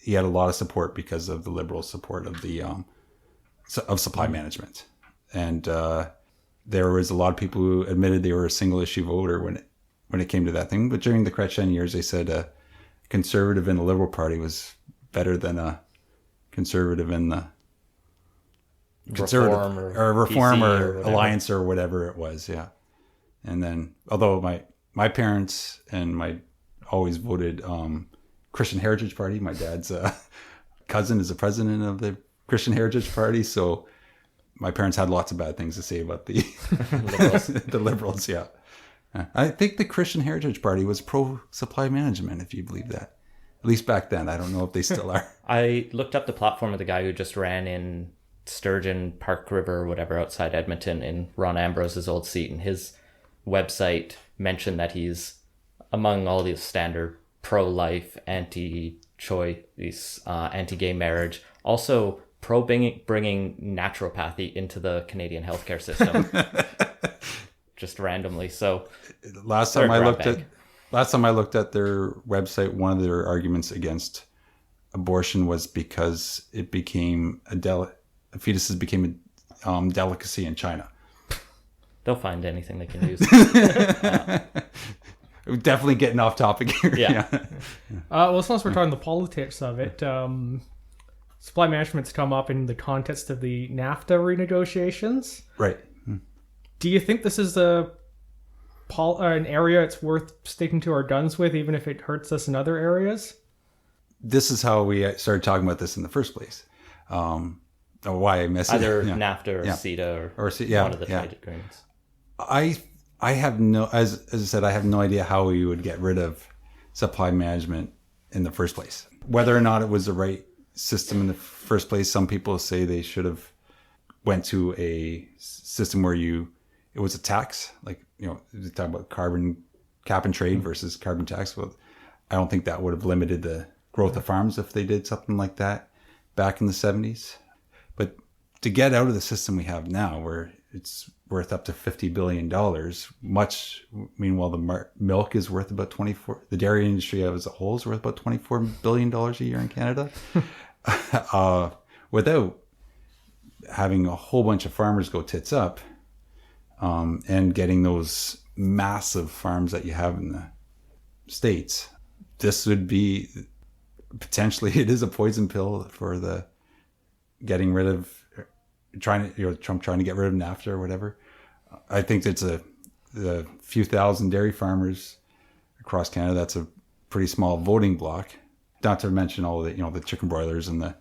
Speaker 3: he had a lot of support because of the liberal support of the of supply management. And there was a lot of people who admitted they were a single issue voter when it came to that thing. But during the Chrétien years, they said a conservative in the Liberal Party was better than a conservative in the Conservative Reform or Alliance or whatever it was. Yeah. And then, although my parents and always voted Christian Heritage Party. My dad's cousin is the president of the Christian Heritage Party, so my parents had lots of bad things to say about the liberals. The liberals. Yeah. I think the Christian Heritage Party was pro-supply management, if you believe that. At least back then. I don't know if they still are.
Speaker 1: I looked up the platform of the guy who just ran in Sturgeon Park River or whatever outside Edmonton in Ron Ambrose's old seat, and his website mentioned that he's among all the standard pro-life, anti-choice, anti-gay marriage, also bringing naturopathy into the Canadian healthcare system, just randomly. So
Speaker 3: last time I looked at their website, one of their arguments against abortion was because it became fetuses became a delicacy in China.
Speaker 1: They'll find anything they can use.
Speaker 3: Definitely getting off topic here.
Speaker 1: Yeah.
Speaker 2: Well, since we're talking the politics of it, supply management's come up in the context of the NAFTA renegotiations.
Speaker 3: Right.
Speaker 2: Do you think this is an area it's worth sticking to our guns with, even if it hurts us in other areas?
Speaker 3: This is how we started talking about this in the first place. Or why I missed
Speaker 1: Either
Speaker 3: it.
Speaker 1: NAFTA or CETA or one of the trade agreements.
Speaker 3: I have no, as I said, I have no idea how we would get rid of supply management in the first place. Whether or not it was the right system in the first place, some people say they should have went to a system where it was a tax, like, you talk about carbon cap and trade versus carbon tax. Well, I don't think that would have limited the growth of farms if they did something like that back in the 70s. But to get out of the system we have now, where it's worth up to $50 billion, meanwhile the milk is worth about the dairy industry as a whole is worth about $24 billion a year in Canada, without having a whole bunch of farmers go tits up, and getting those massive farms that you have in the States. This would be potentially, it is a poison pill for the getting rid of, Trump trying to get rid of NAFTA or whatever. I think it's the few thousand dairy farmers across Canada. That's a pretty small voting block. Not to mention all the, the chicken broilers and the,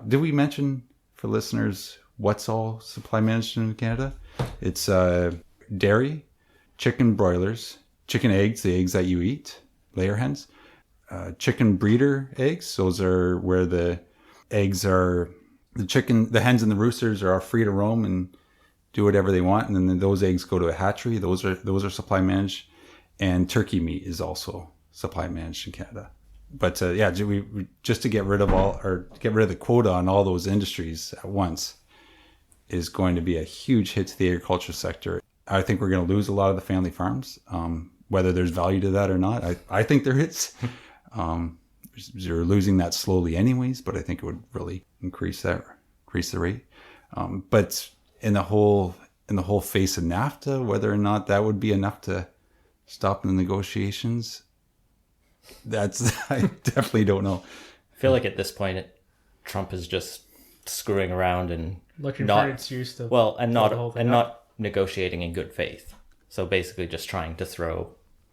Speaker 3: did we mention for listeners what's all supply management in Canada? It's dairy, chicken broilers, chicken eggs, the eggs that you eat, layer hens, chicken breeder eggs. Those are where the eggs are, the hens and the roosters are free to roam and do whatever they want, and then those eggs go to a hatchery. Those are supply managed, and turkey meat is also supply managed in Canada. But we just to get rid of the quota on all those industries at once is going to be a huge hit to the agriculture sector. I think we're going to lose a lot of the family farms, whether there's value to that or not. I think there is. You're losing that slowly anyways, but I think it would really increase the rate. But in the whole face of NAFTA, whether or not that would be enough to stop the negotiations, I definitely don't know.
Speaker 1: I feel like at this point, Trump is just screwing around and
Speaker 2: looking for an excuse to
Speaker 1: not negotiating in good faith. So basically, just trying to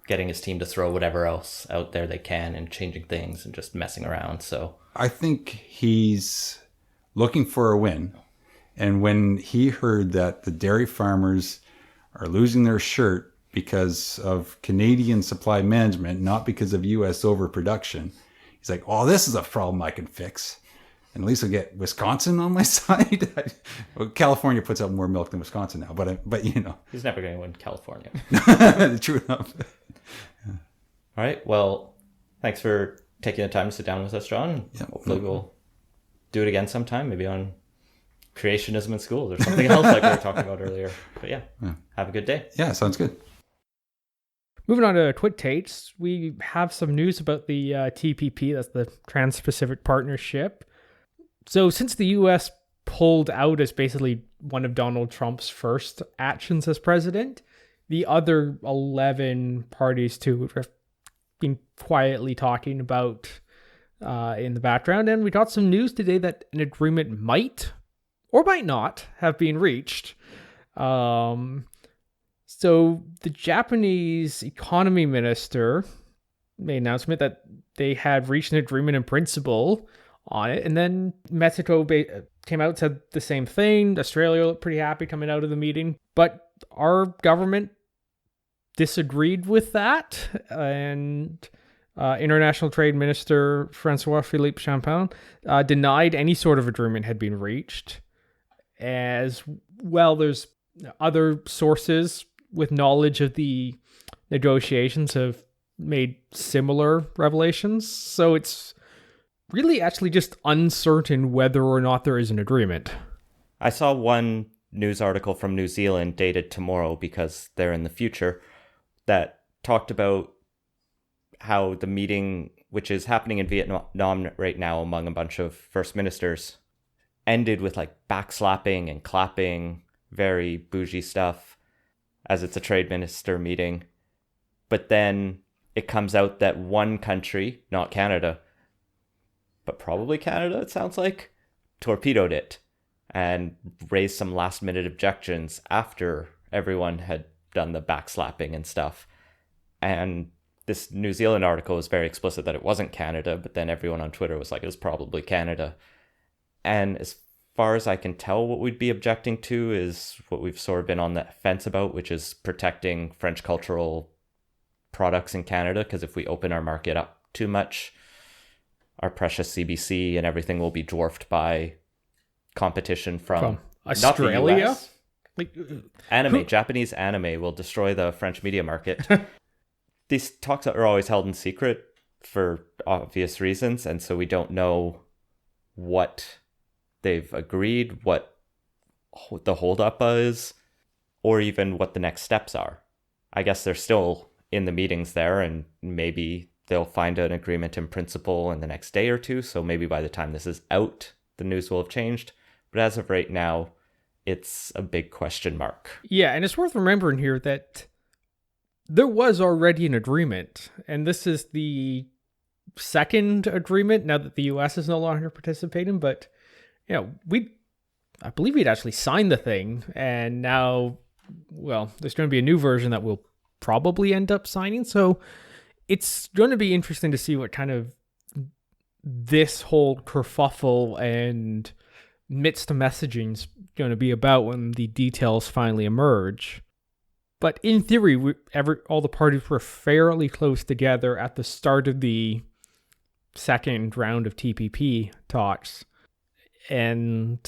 Speaker 1: getting his team to throw whatever else out there they can and changing things and just messing around. So
Speaker 3: I think he's looking for a win. And when he heard that the dairy farmers are losing their shirt because of Canadian supply management, not because of U.S. overproduction, he's like, "Oh, this is a problem I can fix. And at least I'll get Wisconsin on my side." Well, California puts out more milk than Wisconsin now, but
Speaker 1: he's never going to win California.
Speaker 3: True enough.
Speaker 1: All right. Well, thanks for taking the time to sit down with us, John.
Speaker 3: Yeah,
Speaker 1: hopefully we'll do it again sometime, maybe on creationism in schools or something else like we were talking about earlier. But yeah, have a good day.
Speaker 3: Yeah, sounds good.
Speaker 2: Moving on to Twit Tates, we have some news about the TPP, that's the Trans-Pacific Partnership. So since the U.S. pulled out as basically one of Donald Trump's first actions as president, the other 11 parties to have been quietly talking about in the background. And we got some news today that an agreement might or might not have been reached. So the Japanese economy minister made an announcement that they had reached an agreement in principle on it. And then Mexico came out and said the same thing. Australia looked pretty happy coming out of the meeting. But our government disagreed with that. And International Trade Minister Francois-Philippe Champagne denied any sort of agreement had been reached. As well, there's other sources with knowledge of the negotiations have made similar revelations. So it's really actually just uncertain whether or not there is an agreement.
Speaker 1: I saw one news article from New Zealand dated tomorrow because they're in the future that talked about how the meeting, which is happening in Vietnam right now among a bunch of first ministers, ended with like backslapping and clapping, very bougie stuff, as it's a trade minister meeting. But then it comes out that one country, not Canada, but probably Canada, it sounds like, torpedoed it and raised some last minute objections after everyone had done the backslapping and stuff. And this New Zealand article was very explicit that it wasn't Canada, but then everyone on Twitter was like, it was probably Canada. And as far as I can tell, what we'd be objecting to is what we've sort of been on the fence about, which is protecting French cultural products in Canada, because if we open our market up too much, our precious CBC and everything will be dwarfed by competition from
Speaker 2: Australia.
Speaker 1: Like anime, Japanese anime will destroy the French media market. These talks are always held in secret for obvious reasons, and so we don't know what they've agreed, what the holdup is, or even what the next steps are. I guess they're still in the meetings there, and maybe they'll find an agreement in principle in the next day or two, so maybe by the time this is out, the news will have changed. But as of right now, it's a big question mark.
Speaker 2: Yeah, and it's worth remembering here that there was already an agreement, and this is the second agreement now that the U.S. is no longer participating. But I believe we'd actually signed the thing, and now, well, there's going to be a new version that we'll probably end up signing. So it's going to be interesting to see what kind of this whole kerfuffle and mixed messaging's going to be about when the details finally emerge. But in theory, all the parties were fairly close together at the start of the second round of TPP talks. And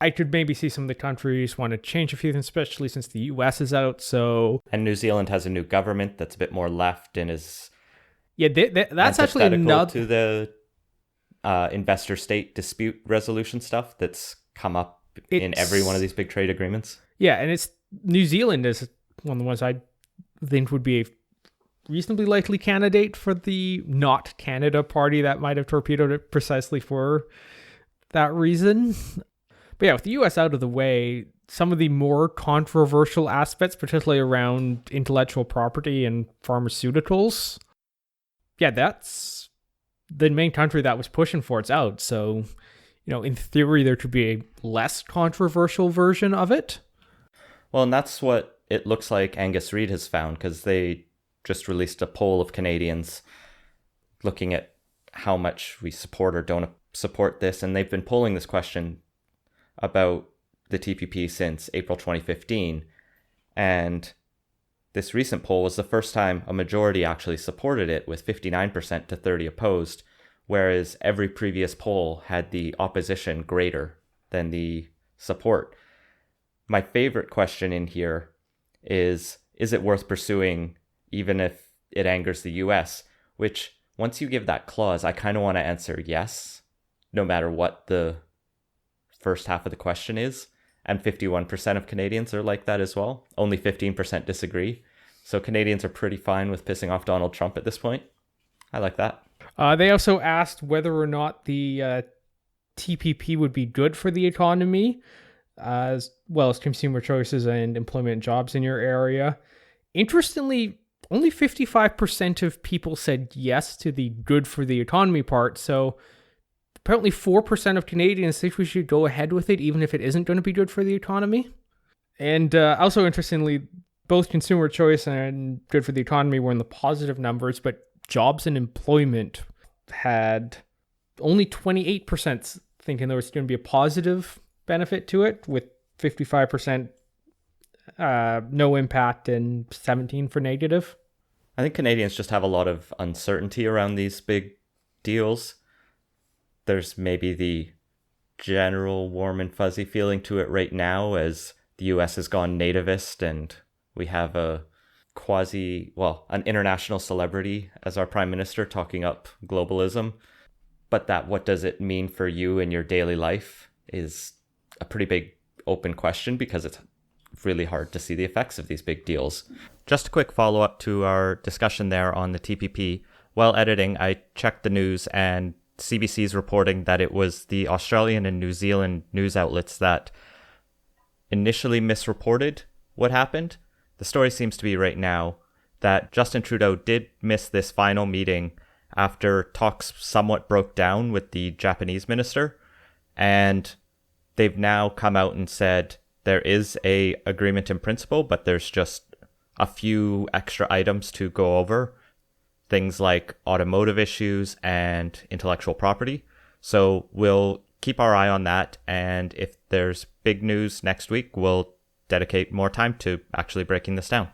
Speaker 2: I could maybe see some of the countries want to change a few things, especially since the US is out.
Speaker 1: And New Zealand has a new government that's a bit more left and is
Speaker 2: that's actually another
Speaker 1: to the investor state dispute resolution stuff that's come up in every one of these big trade agreements.
Speaker 2: Yeah, and it's New Zealand is one of the ones I think would be a reasonably likely candidate for the not Canada party that might have torpedoed it precisely for that reason. But yeah, with the US out of the way, some of the more controversial aspects, particularly around intellectual property and pharmaceuticals, yeah, that's the main country that was pushing for it's out. So, in theory, there could be a less controversial version of it.
Speaker 1: Well, and that's what it looks like Angus Reid has found, because they just released a poll of Canadians looking at how much we support or don't support this. And they've been polling this question about the TPP since April 2015. And this recent poll was the first time a majority actually supported it, with 59% to 30% opposed, whereas every previous poll had the opposition greater than the support. My favorite question in here is it worth pursuing even if it angers the US? Which, once you give that clause, I kind of want to answer yes, no matter what the first half of the question is. And 51% of Canadians are like that as well. Only 15% disagree. So Canadians are pretty fine with pissing off Donald Trump at this point. I like that.
Speaker 2: They also asked whether or not the TPP would be good for the economy, as well as consumer choices and employment jobs in your area. Interestingly, only 55% of people said yes to the good for the economy part. So apparently 4% of Canadians think we should go ahead with it, even if it isn't going to be good for the economy. And also, interestingly, both consumer choice and good for the economy were in the positive numbers, but jobs and employment had only 28% thinking there was going to be a positive benefit to it, with 55% no impact and 17% for negative.
Speaker 1: I think Canadians just have a lot of uncertainty around these big deals. There's maybe the general warm and fuzzy feeling to it right now as the US has gone nativist and we have an international celebrity as our prime minister talking up globalism. but that what does it mean for you in your daily life is a pretty big open question, because it's really hard to see the effects of these big deals. Just a quick follow-up to our discussion there on the TPP. While editing, I checked the news, and CBC's reporting that it was the Australian and New Zealand news outlets that initially misreported what happened. The story seems to be right now that Justin Trudeau did miss this final meeting after talks somewhat broke down with the Japanese minister, and they've now come out and said there is a agreement in principle, but there's just a few extra items to go over, things like automotive issues and intellectual property. So we'll keep our eye on that, and if there's big news next week, we'll dedicate more time to actually breaking this down.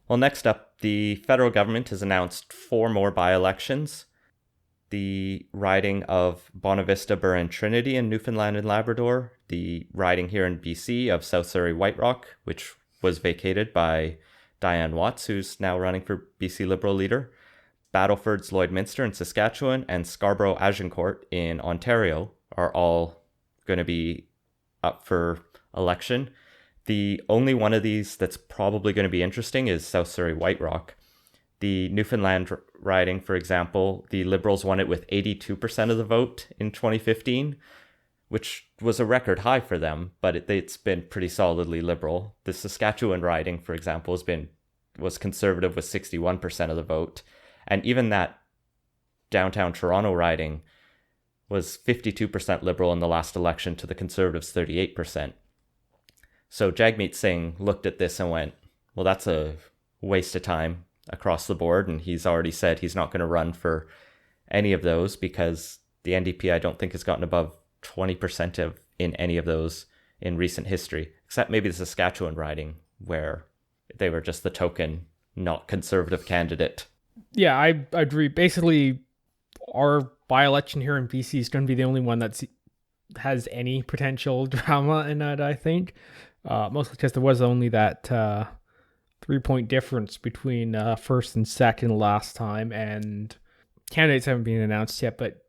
Speaker 1: Well, next up, the federal government has announced 4 more by-elections. The riding of Bonavista, Burren, Trinity in Newfoundland and Labrador, the riding here in BC of South Surrey, White Rock, which was vacated by Diane Watts, who's now running for BC Liberal leader, Battleford's Lloydminster in Saskatchewan, and Scarborough Agincourt in Ontario are all going to be up for election. The only one of these that's probably going to be interesting is South Surrey, White Rock. The Newfoundland riding, for example, the Liberals won it with 82% of the vote in 2015, which was a record high for them, but it's been pretty solidly Liberal. The Saskatchewan riding, for example, was Conservative with 61% of the vote. And even that downtown Toronto riding was 52% Liberal in the last election to the Conservatives' 38%. So Jagmeet Singh looked at this and went, well, that's a waste of time across the board. And he's already said he's not going to run for any of those, because the NDP, I don't think, has gotten above 20% in any of those in recent history, except maybe the Saskatchewan riding, where they were just the token not conservative candidate.
Speaker 2: Yeah, I agree. Basically, our by-election here in BC is going to be the only one that has any potential drama in it, I think. Mostly because there was only that 3-point difference between first and second last time, and candidates haven't been announced yet. But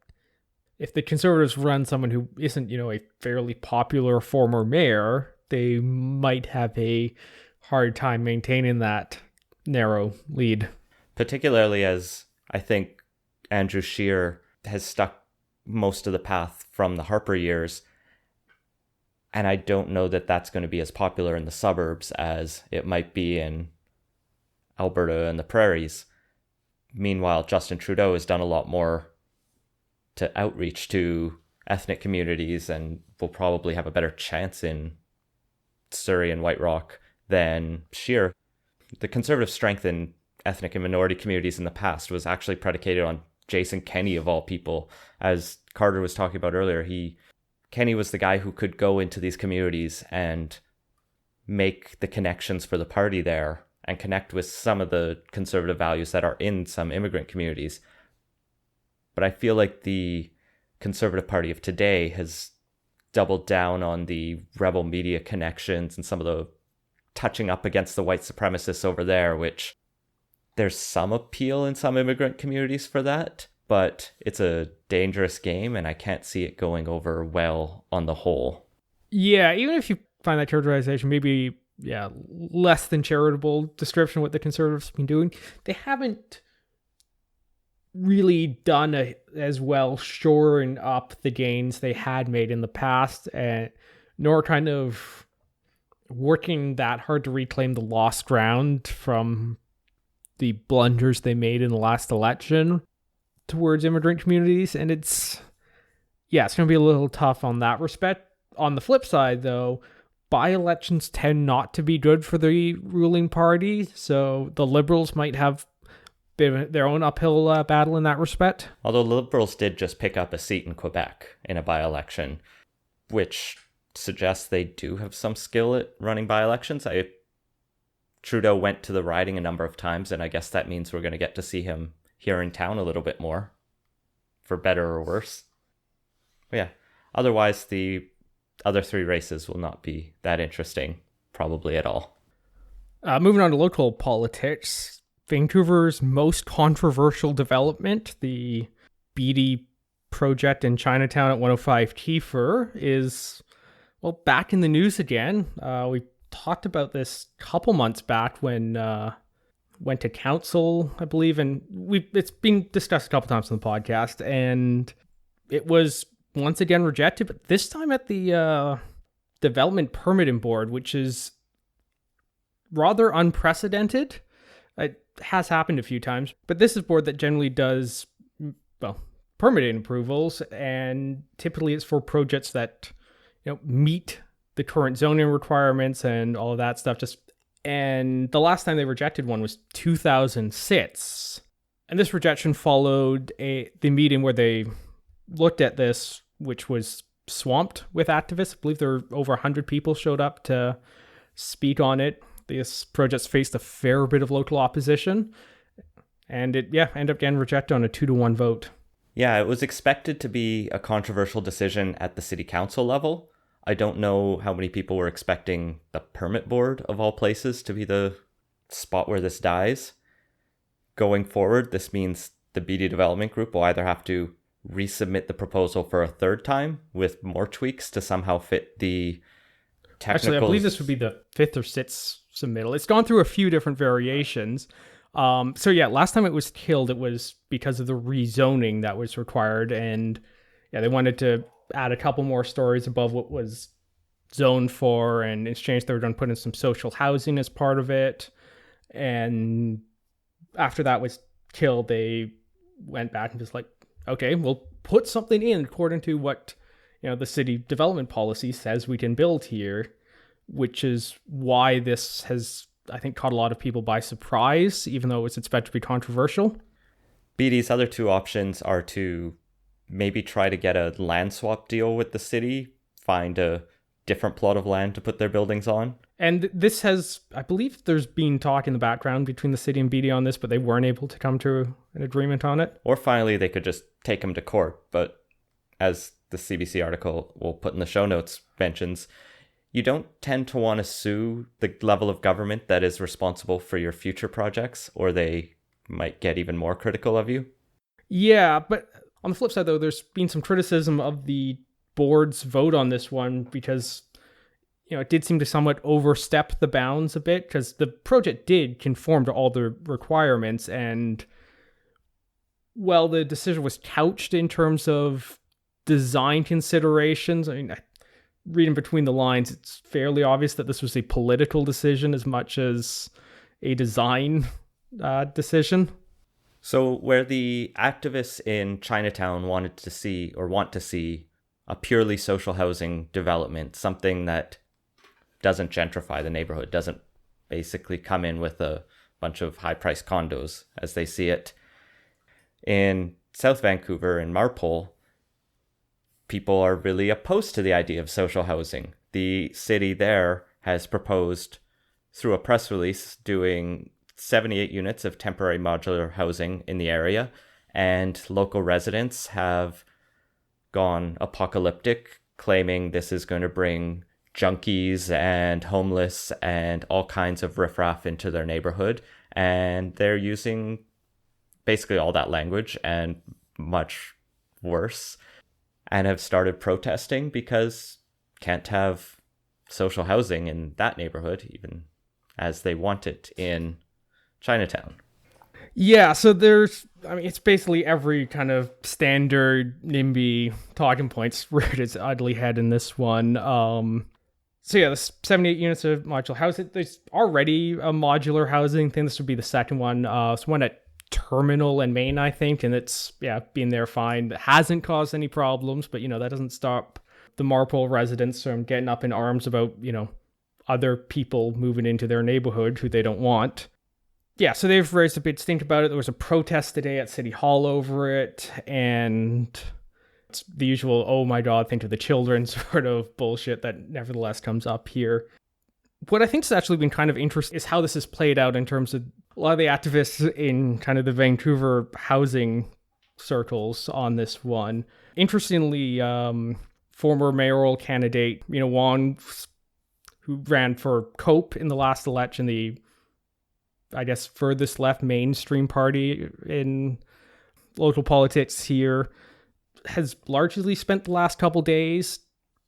Speaker 2: if the Conservatives run someone who isn't, a fairly popular former mayor, they might have a hard time maintaining that narrow lead.
Speaker 1: Particularly as I think Andrew Scheer has stuck most of the path from the Harper years. And I don't know that that's going to be as popular in the suburbs as it might be in Alberta and the prairies. Meanwhile, Justin Trudeau has done a lot more to outreach to ethnic communities and will probably have a better chance in Surrey and White Rock than Scheer. The Conservative strength in ethnic and minority communities in the past was actually predicated on Jason Kenney, of all people. As Carter was talking about earlier, Kenney was the guy who could go into these communities and make the connections for the party there and connect with some of the conservative values that are in some immigrant communities. But I feel like the Conservative Party of today has doubled down on the rebel media connections and some of the touching up against the white supremacists over there, which there's some appeal in some immigrant communities for that, but it's a dangerous game, and I can't see it going over well on the whole.
Speaker 2: Yeah, even if you find that characterization maybe, less than charitable description of what the Conservatives have been doing, they haven't really done as well shoring up the gains they had made in the past, nor kind of working that hard to reclaim the lost ground from the blunders they made in the last election towards immigrant communities. And it's going to be a little tough on that respect. On the flip side, though, by-elections tend not to be good for the ruling party, so the Liberals might have a bit of their own uphill battle in that respect.
Speaker 1: Although the Liberals did just pick up a seat in Quebec in a by-election, which suggests they do have some skill at running by-elections. Trudeau went to the riding a number of times, and I guess that means we're going to get to see him here in town a little bit more, for better or worse. But yeah, otherwise the other 3 races will not be that interesting, probably at all.
Speaker 2: Moving on to local politics, Vancouver's most controversial development, the Beatty project in Chinatown at 105 Kiefer is, well, back in the news again. We talked about this a couple months back when went to council, I believe, and it's been discussed a couple times on the podcast, and it was once again rejected, but this time at the Development Permitting Board, which is rather unprecedented. It has happened a few times, but this is a board that generally does, well, permitting approvals, and typically it's for projects that, meet the current zoning requirements and all of that stuff. And the last time they rejected one was 2006. And this rejection followed the meeting where they looked at this, which was swamped with activists. I believe there were over 100 people showed up to speak on it. This project faced a fair bit of local opposition, and it ended up getting rejected on a 2-1 vote.
Speaker 1: Yeah, it was expected to be a controversial decision at the city council level. I don't know how many people were expecting the permit board, of all places, to be the spot where this dies. Going forward, this means the BD Development Group will either have to resubmit the proposal for a third time with more tweaks to somehow fit the technicals.
Speaker 2: Actually, I believe this would be the 5th or 6th submittal. It's gone through a few different variations. Last time it was killed, it was because of the rezoning that was required, and they wanted to add a couple more stories above what was zoned for, and in exchange they were going to put in some social housing as part of it. And after that was killed, they went back and just like, okay, we'll put something in according to what the city development policy says we can build here, which is why this has, I think, caught a lot of people by surprise, even though it's expected to be controversial.
Speaker 1: BD's other two options are to maybe try to get a land swap deal with the city, find a different plot of land to put their buildings on.
Speaker 2: And this has, I believe there's been talk in the background between the city and BD on this, but they weren't able to come to an agreement on it.
Speaker 1: Or finally, they could just take them to court. But as the CBC article we'll put in the show notes mentions, you don't tend to want to sue the level of government that is responsible for your future projects, or they might get even more critical of you.
Speaker 2: Yeah, but on the flip side, though, there's been some criticism of the board's vote on this one because, it did seem to somewhat overstep the bounds a bit, because the project did conform to all the requirements, and while the decision was couched in terms of design considerations, I mean, reading between the lines, it's fairly obvious that this was a political decision as much as a design decision.
Speaker 1: So where the activists in Chinatown want to see a purely social housing development, something that doesn't gentrify the neighborhood, doesn't basically come in with a bunch of high-priced condos as they see it. In South Vancouver, in Marpole, people are really opposed to the idea of social housing. The city there has proposed, through a press release, doing 78 units of temporary modular housing in the area, and local residents have gone apocalyptic, claiming this is going to bring junkies and homeless and all kinds of riffraff into their neighborhood. And they're using basically all that language and much worse, and have started protesting because can't have social housing in that neighborhood, even as they want it in Chinatown.
Speaker 2: Yeah, so it's basically every kind of standard NIMBY talking points reared its ugly head in this one. The 78 units of modular housing, there's already a modular housing thing. This would be the second one. It's one at Terminal and Main, I think, and it's, been there fine. It hasn't caused any problems, but, that doesn't stop the Marpole residents from getting up in arms about, other people moving into their neighborhood who they don't want. Yeah, so they've raised a big stink about it. There was a protest today at City Hall over it, and it's the usual, oh my god, think of the children sort of bullshit that nevertheless comes up here. What I think has actually been kind of interesting is how this has played out in terms of a lot of the activists in kind of the Vancouver housing circles on this one. Interestingly, former mayoral candidate, Wong, who ran for COPE in the last election, the, I guess, furthest left mainstream party in local politics here, has largely spent the last couple days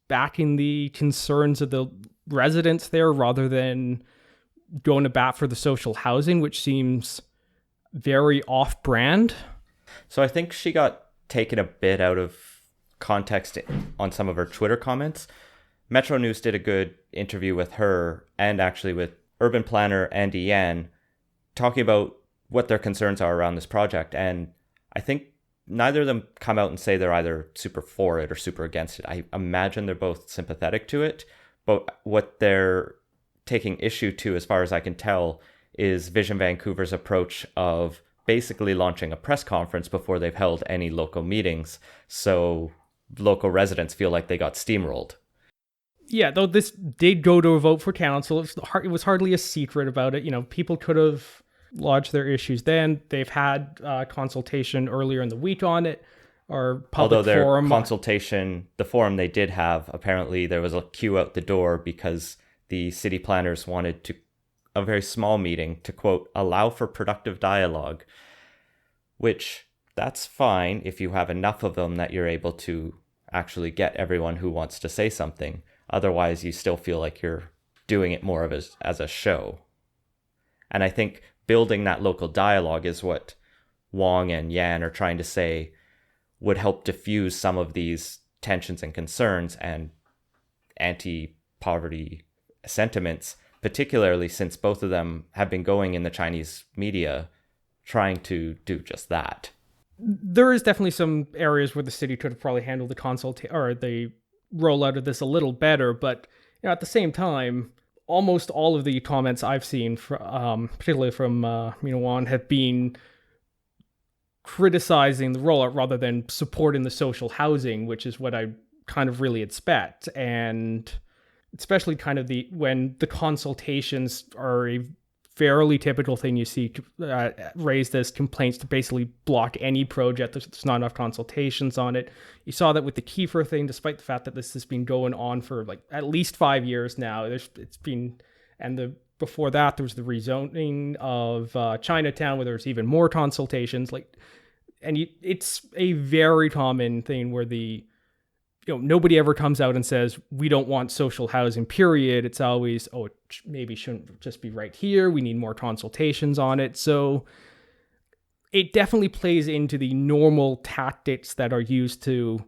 Speaker 2: backing the concerns of the residents there rather than going to bat for the social housing, which seems very off-brand.
Speaker 1: So I think she got taken a bit out of context on some of her Twitter comments. Metro News did a good interview with her and actually with urban planner Andy Yan, talking about what their concerns are around this project. And I think neither of them come out and say they're either super for it or super against it. I imagine they're both sympathetic to it, but what they're taking issue to, as far as I can tell, is Vision Vancouver's approach of basically launching a press conference before they've held any local meetings, so local residents feel like they got steamrolled.
Speaker 2: Yeah, though this did go to a vote for council, it was hardly a secret about it. You know, people could have lodged their issues then. They've had consultation earlier in the week on it, or public
Speaker 1: Although their
Speaker 2: forum.
Speaker 1: consultation, the forum they did have, apparently there was a queue out the door because the city planners wanted to a very small meeting to, quote, allow for productive dialogue, which that's fine if you have enough of them that you're able to actually get everyone who wants to say something. Otherwise, you still feel like you're doing it more of as a show. And I think building that local dialogue is what Wong and Yan are trying to say would help diffuse some of these tensions and concerns and anti-poverty sentiments, particularly since both of them have been going in the Chinese media trying to do just that.
Speaker 2: There is definitely some areas where the city could have probably handled the rollout of this a little better, but you know, at the same time, almost all of the comments I've seen, particularly from Wong, have been criticizing the rollout rather than supporting the social housing, which is what I kind of really expect. And especially kind of when the consultations are a fairly typical thing you see raised as complaints to basically block any project. There's not enough consultations on it. You saw that with the Kiefer thing, despite the fact that this has been going on for like at least 5 years now. Before that, there was the rezoning of Chinatown, where there's even more consultations. It's a very common thing where nobody ever comes out and says, we don't want social housing, period. It's always, it maybe shouldn't just be right here. We need more consultations on it. So it definitely plays into the normal tactics that are used to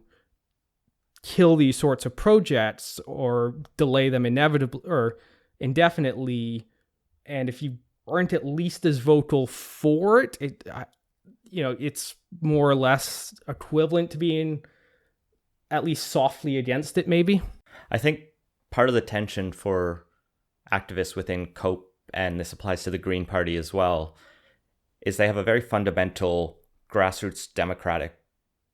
Speaker 2: kill these sorts of projects or delay them inevitably or indefinitely. And if you aren't at least as vocal for it, it's more or less equivalent to being at least softly against it, maybe.
Speaker 1: I think part of the tension for activists within COPE, and this applies to the Green Party as well, is they have a very fundamental grassroots democratic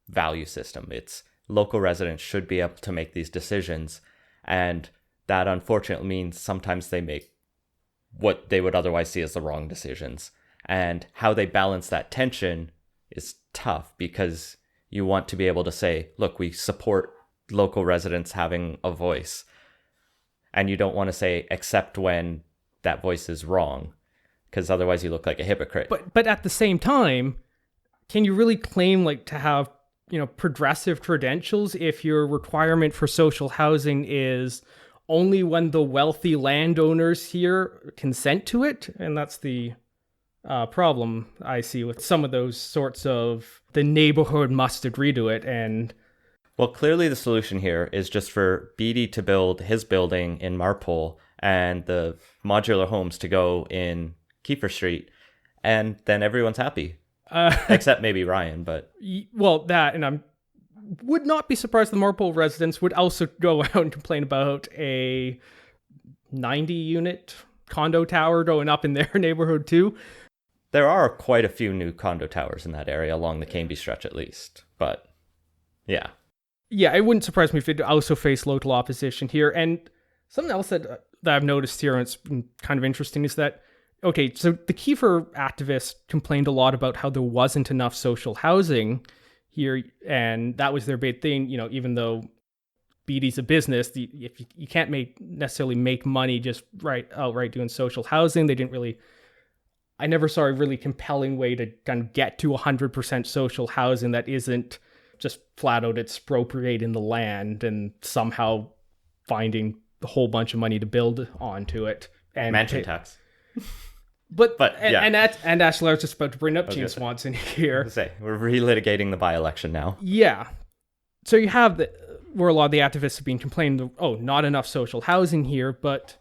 Speaker 1: value system. It's local residents should be able to make these decisions, and that unfortunately means sometimes they make what they would otherwise see as the wrong decisions. And how they balance that tension is tough, because you want to be able to say, look, we support local residents having a voice. And you don't want to say, except when that voice is wrong, because otherwise you look like a hypocrite.
Speaker 2: But at the same time, can you really claim to have, progressive credentials if your requirement for social housing is only when the wealthy landowners here consent to it? And that's the problem I see with some of those sorts of the neighborhood must agree to it. And
Speaker 1: well, clearly the solution here is just for Beatty to build his building in Marpole and the modular homes to go in Kiefer Street, and then everyone's happy. Except maybe Ryan, but
Speaker 2: that, and I would not be surprised the Marpole residents would also go out and complain about a 90-unit condo tower going up in their neighborhood too.
Speaker 1: There are quite a few new condo towers in that area along the Cambie stretch, at least. But yeah,
Speaker 2: it wouldn't surprise me if it also faced local opposition here. And something else that I've noticed here, and it's been kind of interesting, is that so the Kiefer activists complained a lot about how there wasn't enough social housing here, and that was their big thing. Even though Beatty's a business, if you can't necessarily make money just outright doing social housing. I never saw a really compelling way to kind of get to 100% social housing that isn't just flat out expropriating the land and somehow finding a whole bunch of money to build onto it. And
Speaker 1: Mansion tax.
Speaker 2: But
Speaker 1: yeah.
Speaker 2: and actually, I was just about to bring up Gene Swanson here.
Speaker 1: We're relitigating the by-election now.
Speaker 2: Yeah. So you have where a lot of the activists have been complaining, oh, not enough social housing here. But,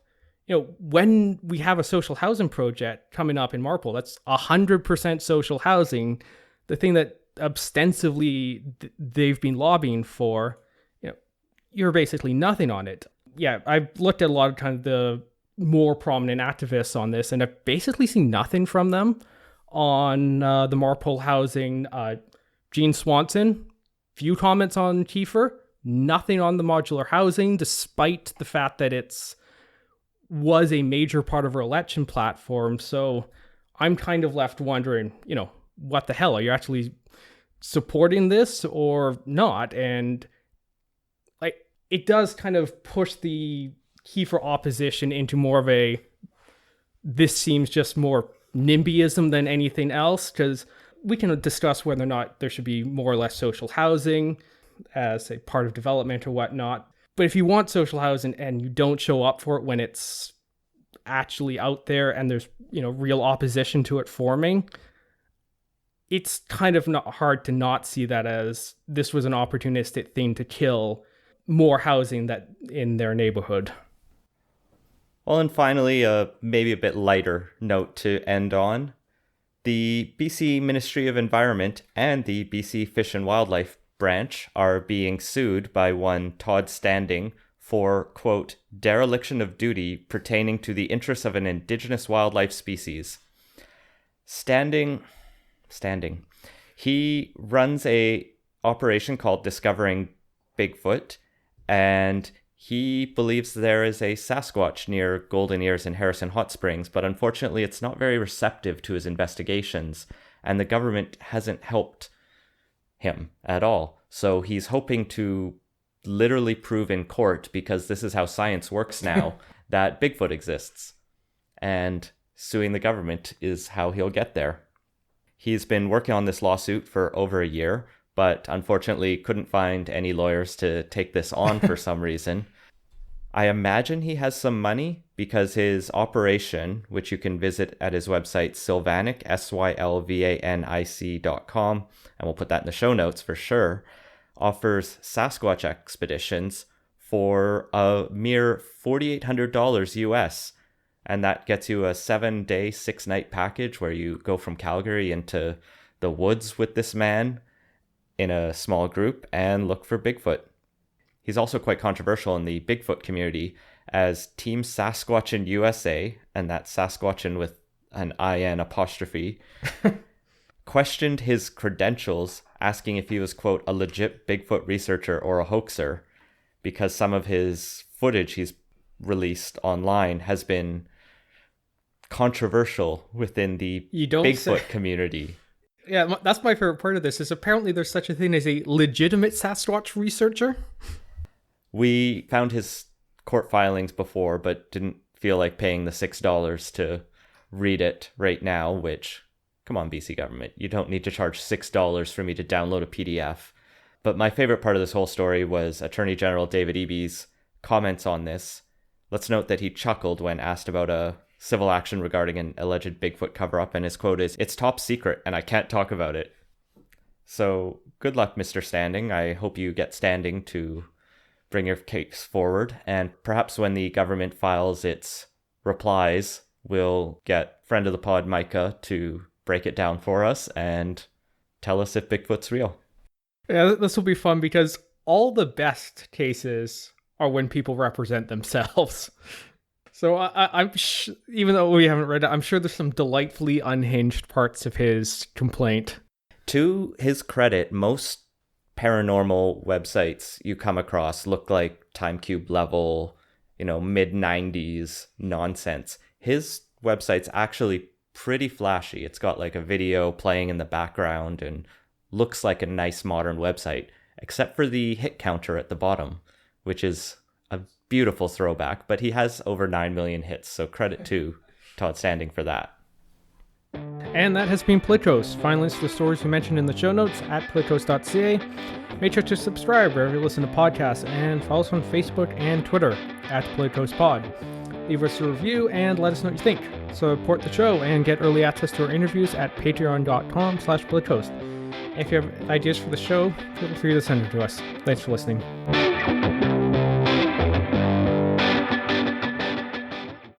Speaker 2: when we have a social housing project coming up in Marpole, that's 100% social housing. The thing that ostensibly they've been lobbying for, you're basically nothing on it. Yeah, I've looked at a lot of kind of the more prominent activists on this, and I've basically seen nothing from them on the Marpole housing. Gene Swanson, few comments on Kiefer, nothing on the modular housing, despite the fact that was a major part of her election platform. So I'm kind of left wondering, what the hell? Are you actually supporting this or not? And it does kind of push the Kiefer opposition into more of this seems just more NIMBYism than anything else, because we can discuss whether or not there should be more or less social housing as a part of development or whatnot. But if you want social housing and you don't show up for it when it's actually out there and there's, real opposition to it forming, it's kind of not hard to not see that as this was an opportunistic thing to kill more housing that in their neighborhood.
Speaker 1: Well, and finally, maybe a bit lighter note to end on. The BC Ministry of Environment and the BC Fish and Wildlife branch are being sued by one Todd Standing for, quote, dereliction of duty pertaining to the interests of an Indigenous wildlife species. Standing. He runs a operation called Discovering Bigfoot, and he believes there is a Sasquatch near Golden Ears in Harrison Hot Springs, but unfortunately it's not very receptive to his investigations, and the government hasn't helped him at all. So he's hoping to literally prove in court, because this is how science works now, that Bigfoot exists. And suing the government is how he'll get there. He's been working on this lawsuit for over a year, but unfortunately couldn't find any lawyers to take this on for some reason. I imagine he has some money, because his operation, which you can visit at his website, Sylvanic, Sylvanic.com, and we'll put that in the show notes for sure, offers Sasquatch expeditions for a mere $4,800 US. And that gets you a 7-day, 6-night package where you go from Calgary into the woods with this man in a small group and look for Bigfoot. He's also quite controversial in the Bigfoot community, as Team Sasquatchin USA, and that's Sasquatchin with an IN apostrophe, questioned his credentials, asking if he was, quote, a legit Bigfoot researcher or a hoaxer, because some of his footage he's released online has been controversial within the Bigfoot community.
Speaker 2: Yeah, that's my favorite part of this, is apparently there's such a thing as a legitimate Sasquatch researcher.
Speaker 1: We found his court filings before, but didn't feel like paying the $6 to read it right now, which, come on, BC government, you don't need to charge $6 for me to download a PDF. But my favorite part of this whole story was Attorney General David Eby's comments on this. Let's note that he chuckled when asked about a civil action regarding an alleged Bigfoot cover-up, and his quote is, "It's top secret and I can't talk about it." So good luck, Mr. Standing. I hope you get standing to bring your case forward, and perhaps when the government files its replies, we'll get friend of the pod Micah to break it down for us and tell us if Bigfoot's real.
Speaker 2: Yeah, this will be fun, because all the best cases are when people represent themselves. So I'm even though we haven't read it, I'm sure there's some delightfully unhinged parts of his complaint.
Speaker 1: To his credit, most paranormal websites you come across look like TimeCube level, mid-90s nonsense. His website's actually pretty flashy. It's got like a video playing in the background and looks like a nice modern website, except for the hit counter at the bottom, which is a beautiful throwback, but he has over 9 million hits, so credit to Todd Standing for that.
Speaker 2: And that has been Plecas. Find links to the stories we mentioned in the show notes at plecas.ca. Make sure to subscribe wherever you listen to podcasts, and follow us on Facebook and Twitter at PlecasPod. Leave us a review and let us know what you think. Support the show and get early access to our interviews at patreon.com/Plecas. If you have ideas for the show, feel free to send them to us. Thanks for listening.